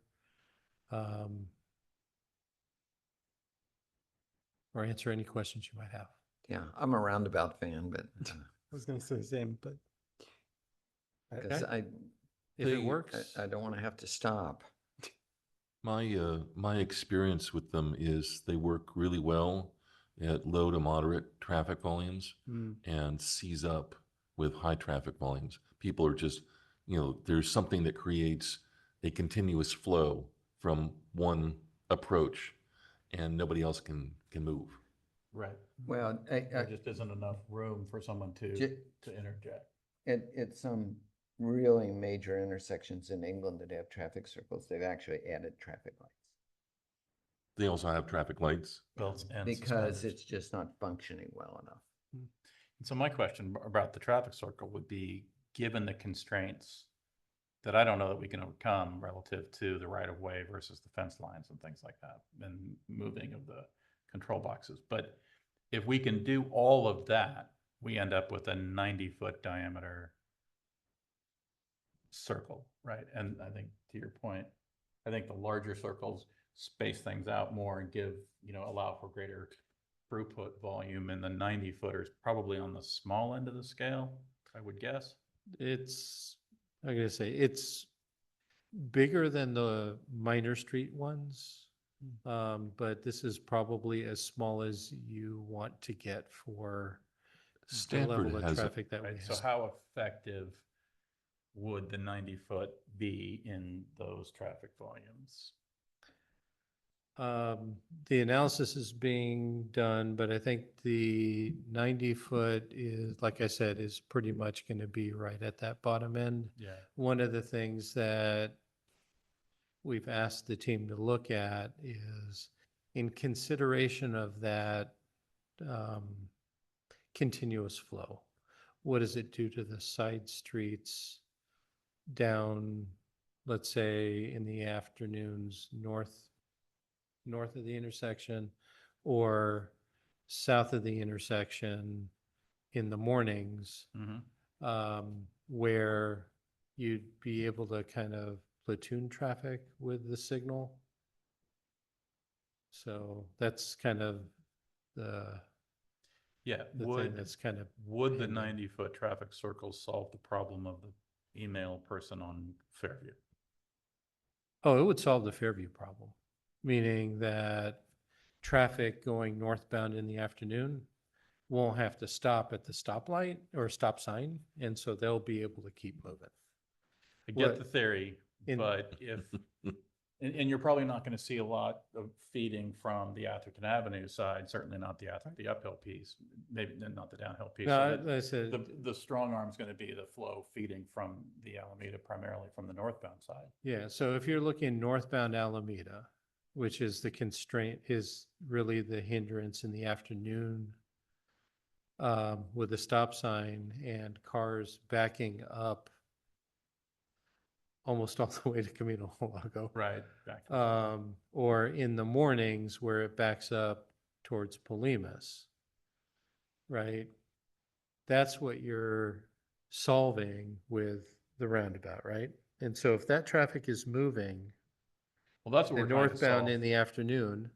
Or answer any questions you might have. Yeah, I'm a roundabout fan, but I was gonna say the same, but. because If it works. I don't want to have to stop. My experience with them is they work really well at low to moderate traffic volumes and seize up with high traffic volumes. People are just, there's something that creates a continuous flow from one approach and nobody else can move. Right. Well, There just isn't enough room for someone to interject. at some really major intersections in England that have traffic circles, they've actually added traffic lights. They also have traffic lights. Belts and Because suspenders. it's just not functioning well enough. And so my question about the traffic circle would be, given the constraints that I don't know that we can overcome relative to the right of way versus the fence lines and things like that, and moving of the control boxes. But if we can do all of that, we end up with a 90-foot diameter circle, right? And I think to your point, I think the larger circles space things out more and give, allow for greater throughput volume, and the 90-footers probably on the small end of the scale, I would guess. I'm gonna say, it's bigger than the minor street ones. But this is probably as small as you want to get for the Stanford level of has traffic that we Right? So have. how effective would the 90-foot be in those traffic volumes? The analysis is being done, but I think the 90-foot is, like I said, is pretty much going to be right at that bottom end. Yeah. One of the things that we've asked the team to look at is, in consideration of that continuous flow, what does it do to the side streets down, let's say, in the afternoons, north of the intersection, or south of the intersection in the mornings, where you'd be able to kind of platoon traffic with the signal. So that's kind of the thing that's kind of. Would the 90-foot traffic circles solve the problem of the email person on Fairview? Oh, it would solve the Fairview problem, meaning that traffic going northbound in the afternoon won't have to stop at the stoplight or stop sign, and so they'll be able to keep moving. I get What- the theory, in- but if And you're probably not going to see a lot of feeding from the Atherton Avenue side, certainly not the uphill piece, maybe not the downhill piece. So No, that- I said, The strong arm's going to be the flow feeding from the Alameda, primarily from the northbound side. yeah, so if you're looking northbound Alameda, which is the constraint, is really the hindrance in the afternoon with the stop sign and cars backing up almost all the way to Camino Lago. Right. Back. Or in the mornings where it backs up towards Polimas, right? That's what you're solving with the roundabout, right? And so if that traffic is moving Well, that's what the we're trying to northbound solve. in the afternoon,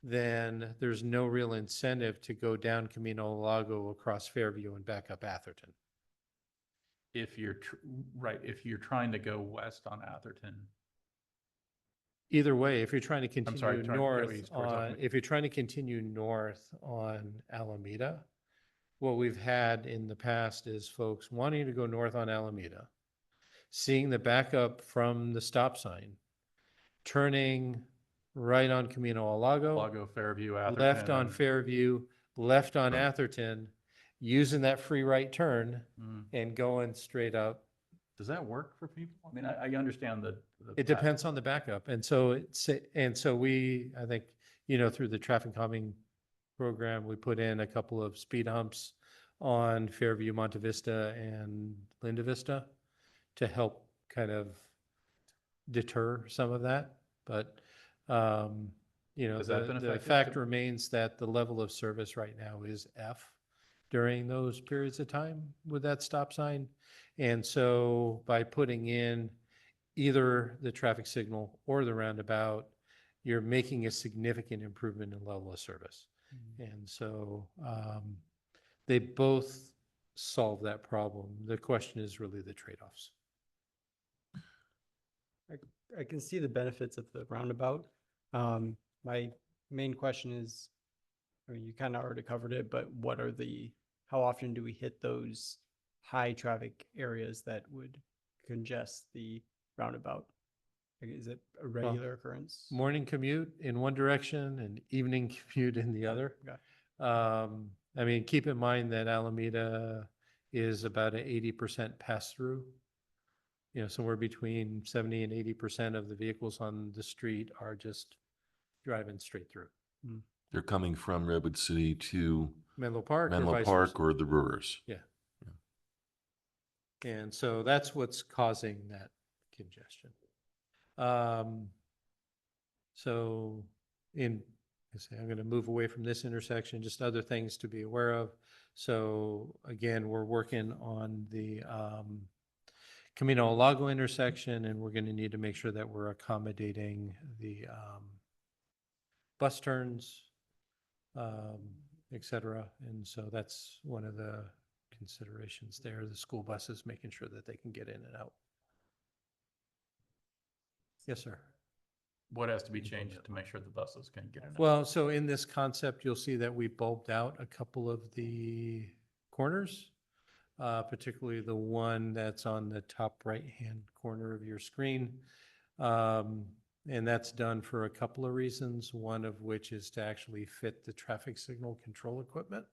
then there's no real incentive to go down Camino Lago across Fairview and back up Atherton. If you're, right, if you're trying to go west on Atherton. Either way, if you're trying to I'm sorry, continue trying to go north east towards on, Alameda. if you're trying to continue north on Alameda, what we've had in the past is folks wanting to go north on Alameda, seeing the backup from the stop sign, turning right on Camino Lago, Lago, Fairview, Atherton. left on and- Fairview, left on Atherton, using that free right turn Mm. and going straight up. Does that work for people? I mean, I understand the. It depends on the backup. And so we, I think, through the traffic calming program, we put in a couple of speed humps on Fairview, Monte Vista and Linda Vista to help kind of deter some of that. But, Has that been the effective? fact remains that the level of service right now is F during those periods of time with that stop sign. And so by putting in either the traffic signal or the roundabout, you're making a significant improvement in level of service. And so they both solve that problem. The question is really the trade-offs. I can see the benefits of the roundabout. My main question is, I mean, you kind of already covered it, but how often do we hit those high traffic areas that would congest the roundabout? Like, is it a regular occurrence? Morning commute in one direction and evening commute in the other. Okay. I mean, keep in mind that Alameda is about an 80% pass-through. Somewhere between 70 and 80% of the vehicles on the street are just driving straight through. They're coming from Redwood City to Menlo Park or Menlo vice Park versa. or the Brewers. Yeah. And so that's what's causing that congestion. So I'm going to move away from this intersection, just other things to be aware of. So again, we're working on the Camino Lago intersection, and we're going to need to make sure that we're accommodating the bus turns, et cetera. And so that's one of the considerations there, the school buses, making sure that they can get in and out. Yes, sir. What has to be changed to make sure the buses can get in? and out? Well, so in this concept, you'll see that we bulbed out a couple of the corners, particularly the one that's on the top right-hand corner of your screen. And that's done for a couple of reasons, one of which is to actually fit the traffic signal control equipment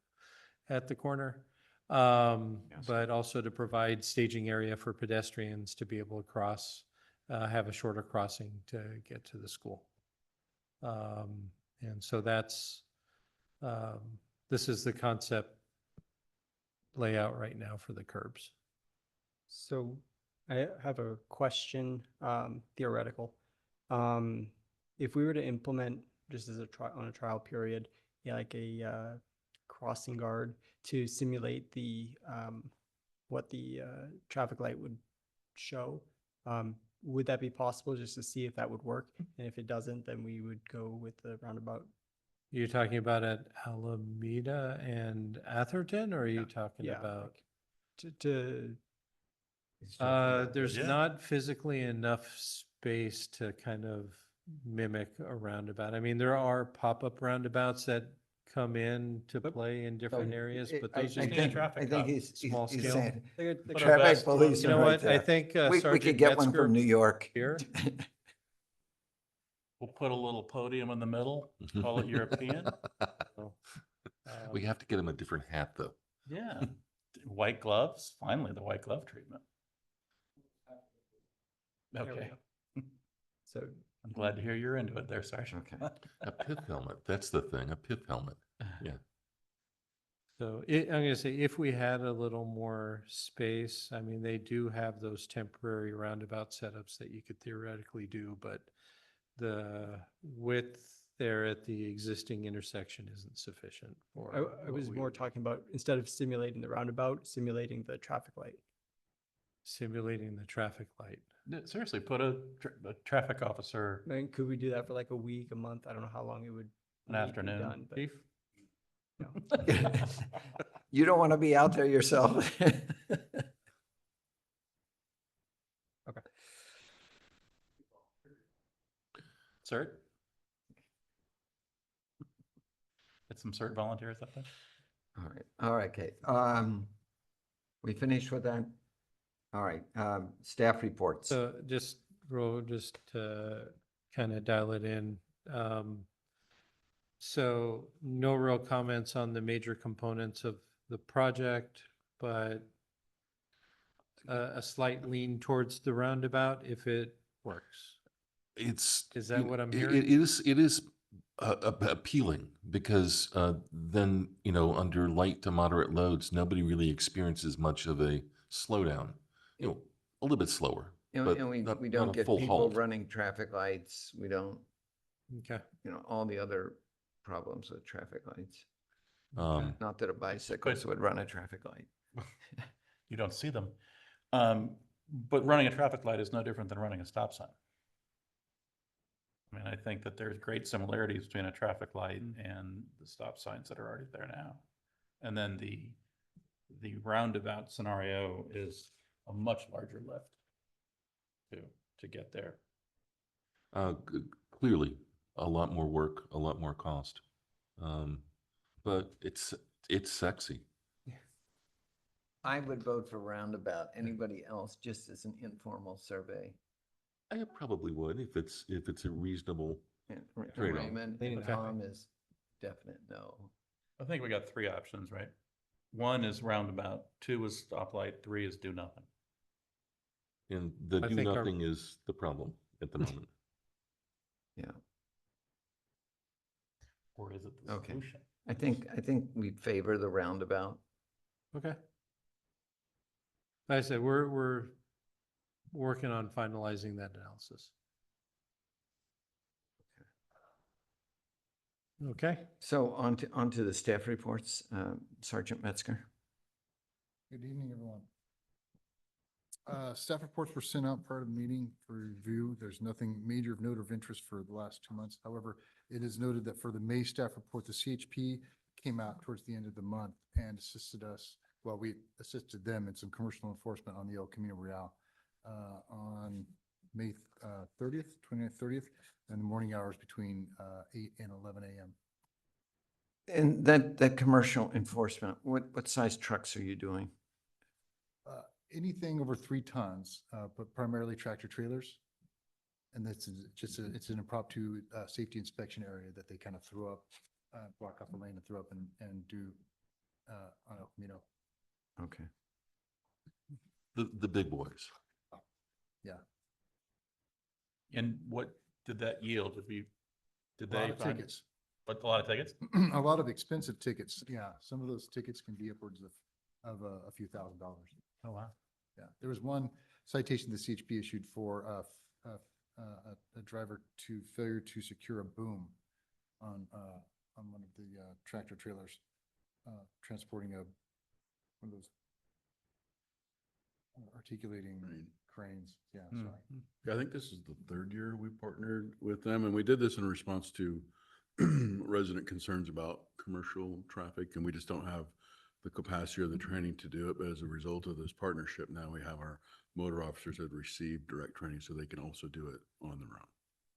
at the corner, but also to provide staging area for pedestrians to be able to cross, have a shorter crossing to get to the school. And so this is the concept layout right now for the curbs. So I have a question, theoretical. If we were to implement, just as on a trial period, like a crossing guard to simulate what the traffic light would show, would that be possible, just to see if that would work? And if it doesn't, then we would go with the roundabout. You're talking about at Alameda and Atherton, or are you talking Yeah, about? There's not physically enough space to kind of mimic a roundabout. I mean, there are pop-up roundabouts that come in to play in different areas, but I those are think- think, traffic I think cop, he's small he's scale. saying, The Put a traffic vest on. police You know right what? I there. think We could Sergeant get one Metzger from New York. here. We'll put a little podium in the middle, call it European. We have to get him a different hat, though. Yeah, white gloves, finally the white glove treatment. There we Okay, go. So I'm glad to hear you're into it there, Sergeant. Okay. A pith helmet, that's the thing, a pith helmet. Yeah. So I'm gonna say, if we had a little more space, I mean, they do have those temporary roundabout setups that you could theoretically do, but the width there at the existing intersection isn't sufficient for. I what was we more would- talking about, instead of simulating the roundabout, simulating the traffic light. Simulating the traffic light. No, seriously, put a traffic officer, I mean, could we do that for like a week, a month? I don't know how long it would. an need to be afternoon, done, but, chief? you know. You don't want to be out there yourself. CERT? Get some CERT volunteers up there? All right, Kate. We finished with that? All right, staff reports. So just to kind of dial it in. So no real comments on the major components of the project, but a slight lean towards the roundabout if it works. It's. Is that what I'm it- hearing? It is appealing because then, under light to moderate loads, nobody really experiences much of a slowdown. A little bit slower, but And we not don't a get full people halt. running traffic lights. We don't, Okay. all the other problems with traffic lights. Um, Not that a bicyclist would run a traffic light. You don't see them. But running a traffic light is no different than running a stop sign. I mean, I think that there's great similarities between a traffic light and the stop signs that are already there now. And then the roundabout scenario is a much larger lift to get there. Clearly, a lot more work, a lot more cost. But it's sexy. I would vote for roundabout. Anybody else, just as an informal survey? I probably would if it's a reasonable. And Trade-off. Raymond Leaning and that Tom is definite no. I think we got three options, right? One is roundabout, two is stoplight, three is do nothing. And the I do think our- nothing is the problem at the moment. Yeah, Or is it the Okay. solution? I think we favor the roundabout. Okay. Like I said, we're working on finalizing that analysis. Okay. So on to the staff reports, Sergeant Metzger. Good evening, everyone. Staff reports were sent out prior to the meeting for review. There's nothing major of note of interest for the last 2 months. However, it is noted that for the May staff report, the CHP came out towards the end of the month and assisted us, well, we assisted them in some commercial enforcement on the El Camino Real on May 30th, 29th, 30th, and the morning hours between 8 and 11 a.m. And that commercial enforcement, what size trucks are you doing? Anything over 3 tons, but primarily tractor trailers. And that's just it's an impromptu safety inspection area that they kind of threw up, block off a lane and throw up and do on El Camino. Okay. The big boys. Yeah. And what did that yield? Did A lot they of find, tickets. but a lot of tickets? A lot of expensive tickets. Yeah. Some of those tickets can be upwards of a few $1,000s. Oh, wow. Yeah. There was one citation the CHP issued for a driver to failure to secure a boom on one of the tractor trailers transporting one of those articulating cranes. Yeah, Hmm. sorry. Yeah, I think this is the 3rd year we partnered with them, and we did this in response to resident concerns about commercial traffic, and we just don't have the capacity or the training to do it. But as a result of this partnership, now we have our motor officers that receive direct training so they can also do it on their own.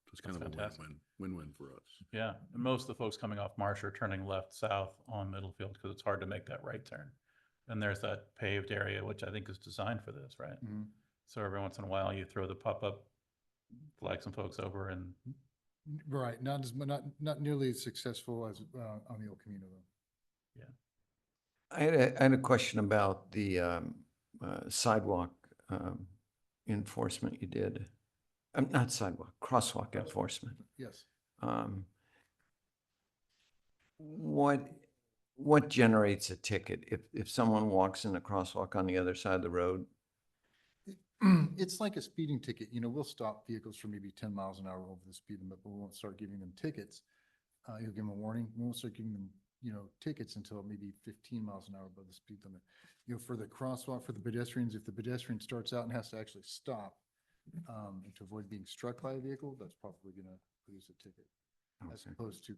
So it's kind That's of a fantastic. win-win for us. Yeah, and most of the folks coming off Marsh are turning left, south on Middlefield because it's hard to make that right turn. And there's that paved area, which I think is designed for this, right? Mhm. So every once in a while, you throw the pop-up, flag some folks over and Right, not as, not nearly as successful as on the El Camino though. I had a question about the sidewalk enforcement you did. Not sidewalk, crosswalk enforcement. Yes. Um, What generates a ticket if someone walks in a crosswalk on the other side of the road? It's like a speeding ticket, you know, we'll stop vehicles for maybe 10 miles an hour over the speed limit, but we won't start giving them tickets. You'll give them a warning, we won't start giving them, you know, tickets until maybe 15 miles an hour above the speed limit. You know, for the crosswalk, for the pedestrians, if the pedestrian starts out and has to actually stop and to avoid being struck by a vehicle, that's probably gonna produce a ticket. As Okay. opposed to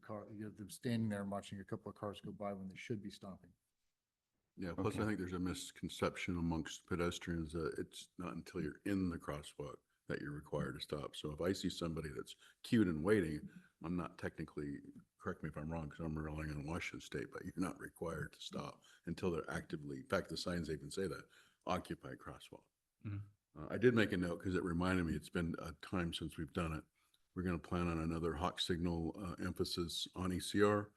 them standing there and watching a couple of cars go by when they should be stopping. Yeah, plus I Okay. think there's a misconception amongst pedestrians that it's not until you're in the crosswalk that you're required to stop. So if I see somebody that's queued and waiting, I'm not technically, correct me if I'm wrong, because I'm relying on Washington State, but you're not required to stop until they're actively, in fact, the signs even say that, occupied crosswalk. Mhm. I did make a note because it reminded me, it's been a time since we've done it. We're going to plan on another hawk signal emphasis on ECR.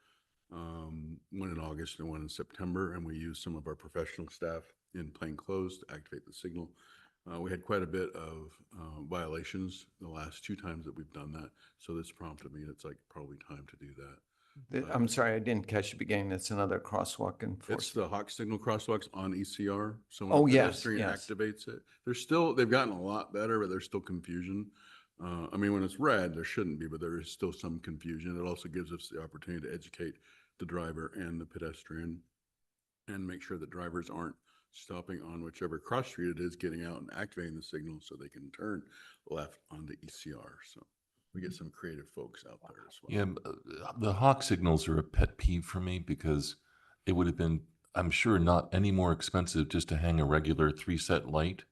One in August and one in September, and we used some of our professional staff in plain clothes to activate the signal. We had quite a bit of violations the last 2 times that we've done that, so this prompted me, it's like probably time to do that. I'm sorry, I didn't catch the beginning. That's another crosswalk It's enforcement. the hawk signal crosswalks on ECR, so Oh, when a yes, pedestrian yes. activates it, they've gotten a lot better, but there's still confusion. I mean, when it's red, there shouldn't be, but there is still some confusion. It also gives us the opportunity to educate the driver and the pedestrian and make sure that drivers aren't stopping on whichever cross street it is, getting out and activating the signal so they can turn left onto ECR. So we get some creative folks out there as well. Yeah, the hawk signals are a pet peeve for me because it would have been, I'm sure, not any more expensive just to hang a regular 3-set light,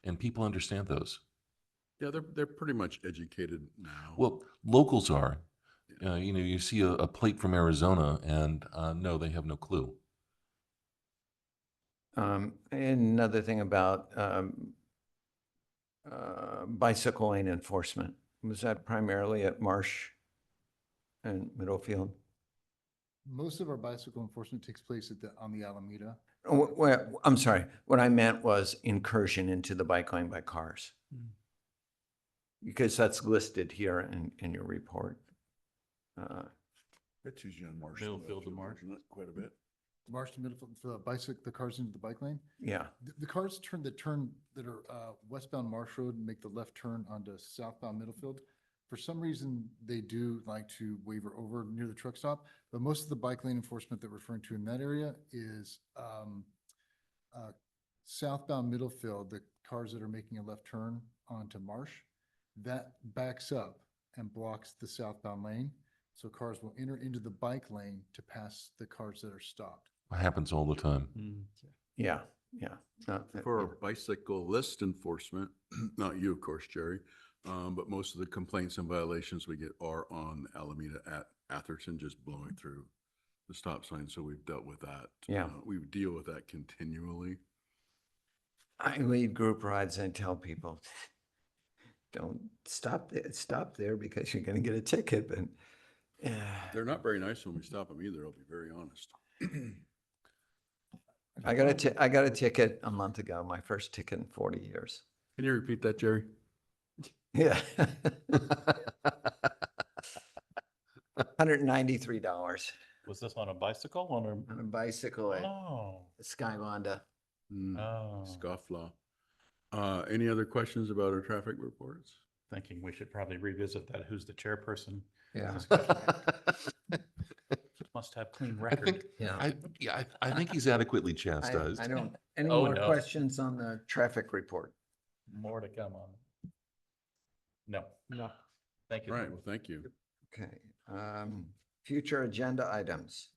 and people understand those. Yeah, they're pretty much educated now. Well, locals are. You know, you see a plate from Arizona, and no, they have no clue. And another thing about bicycle lane enforcement, was that primarily at Marsh and Middlefield? Most of our bicycle enforcement takes place on the Alameda. Oh, well, I'm sorry, what I meant was incursion into the bike lane by cars. Because that's listed here in your report. That's usually on Marsh. Middlefield to Marsh. Isn't it? Quite a bit. Marsh to Middlefield, for the cars into the bike lane. Yeah, The cars that are westbound Marsh Road and make the left turn onto southbound Middlefield. For some reason, they do like to waver over near the truck stop, but most of the bike lane enforcement that we're referring to in that area is southbound Middlefield, the cars that are making a left turn onto Marsh, that backs up and blocks the southbound lane. So cars will enter into the bike lane to pass the cars that are stopped. It happens all the time. yeah. Not- For our bicyclist enforcement, not you, of course, Jerry, but most of the complaints and violations we get are on Alameda at Atherton, just blowing through the stop sign. So we've dealt with that. Yeah. We deal with that continually. I lead group rides and tell people, don't stop there because you're gonna get a ticket, but They're not very nice when we stop them either, I'll be very honest. I got a ticket a month ago, my first ticket in 40 years. Can you repeat that, Jerry? Yeah. $193 Was this on a bicycle on on a bicycle a? at Oh, Skylonda. oh. Scofflaw. Any other questions about our traffic reports? Thinking we should probably revisit that. Who's the chairperson? Yeah. Must have clean I record. think, I think he's adequately chastised. I don't, any Oh, more no. questions on the traffic report? More to come on. No, No. thank you. All right, well, thank you. Okay, future agenda items.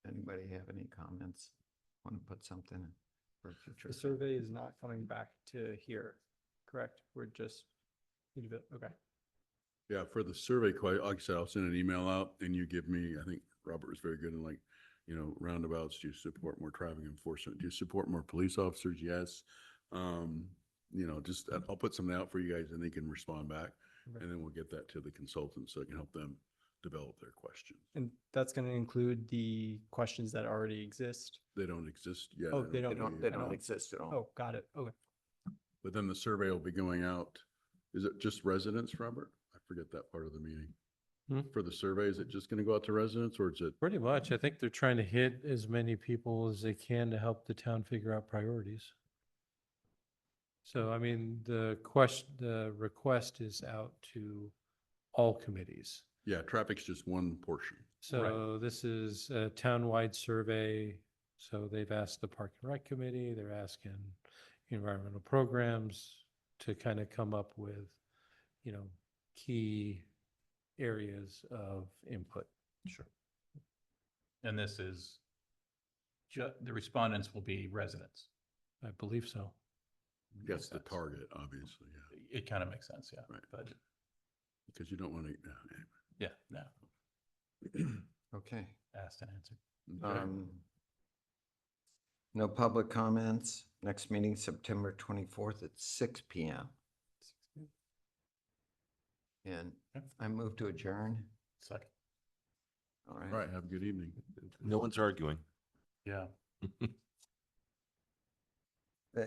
Anybody have any comments? Want to put something in for future? The survey is not coming back to here, correct? We're just, okay. Yeah, for the survey, like I said, I'll send an email out and you give me, I think Robert was very good in like, you know, roundabouts, do you support more traffic enforcement? Do you support more police officers? Yes. You know, just, I'll put something out for you guys and they can respond back. Right. And then we'll get that to the consultant so it can help them develop their questions. And that's going to include the questions that already exist. They don't exist yet. Oh, I they They don't- don't I don't- exist at all. Oh, got it. Okay. But then the survey will be going out. Is it just residents, Robert? I forget that part of the meeting. Hmm? For the survey, is it just going to go out to residents or is it? Pretty much. I think they're trying to hit as many people as they can to help the town figure out priorities. So, I mean, the request is out to all committees. Yeah, traffic's just one portion. So this is a townwide survey. So they've asked the Park and Rec Committee, they're asking environmental programs to kind of come up with, you know, key areas of input. Sure. And this is the respondents will be residents. I believe so. That's the Makes sense. target, obviously, yeah. It kind of makes sense, yeah. Right. But Because you don't want to, yeah, no, Okay. asked and answered. okay. No public comments. Next meeting, September 24th at 6 PM. And Okay. I move to adjourn. Second. All All right. right, have a good evening. No one's arguing. Yeah. Uh,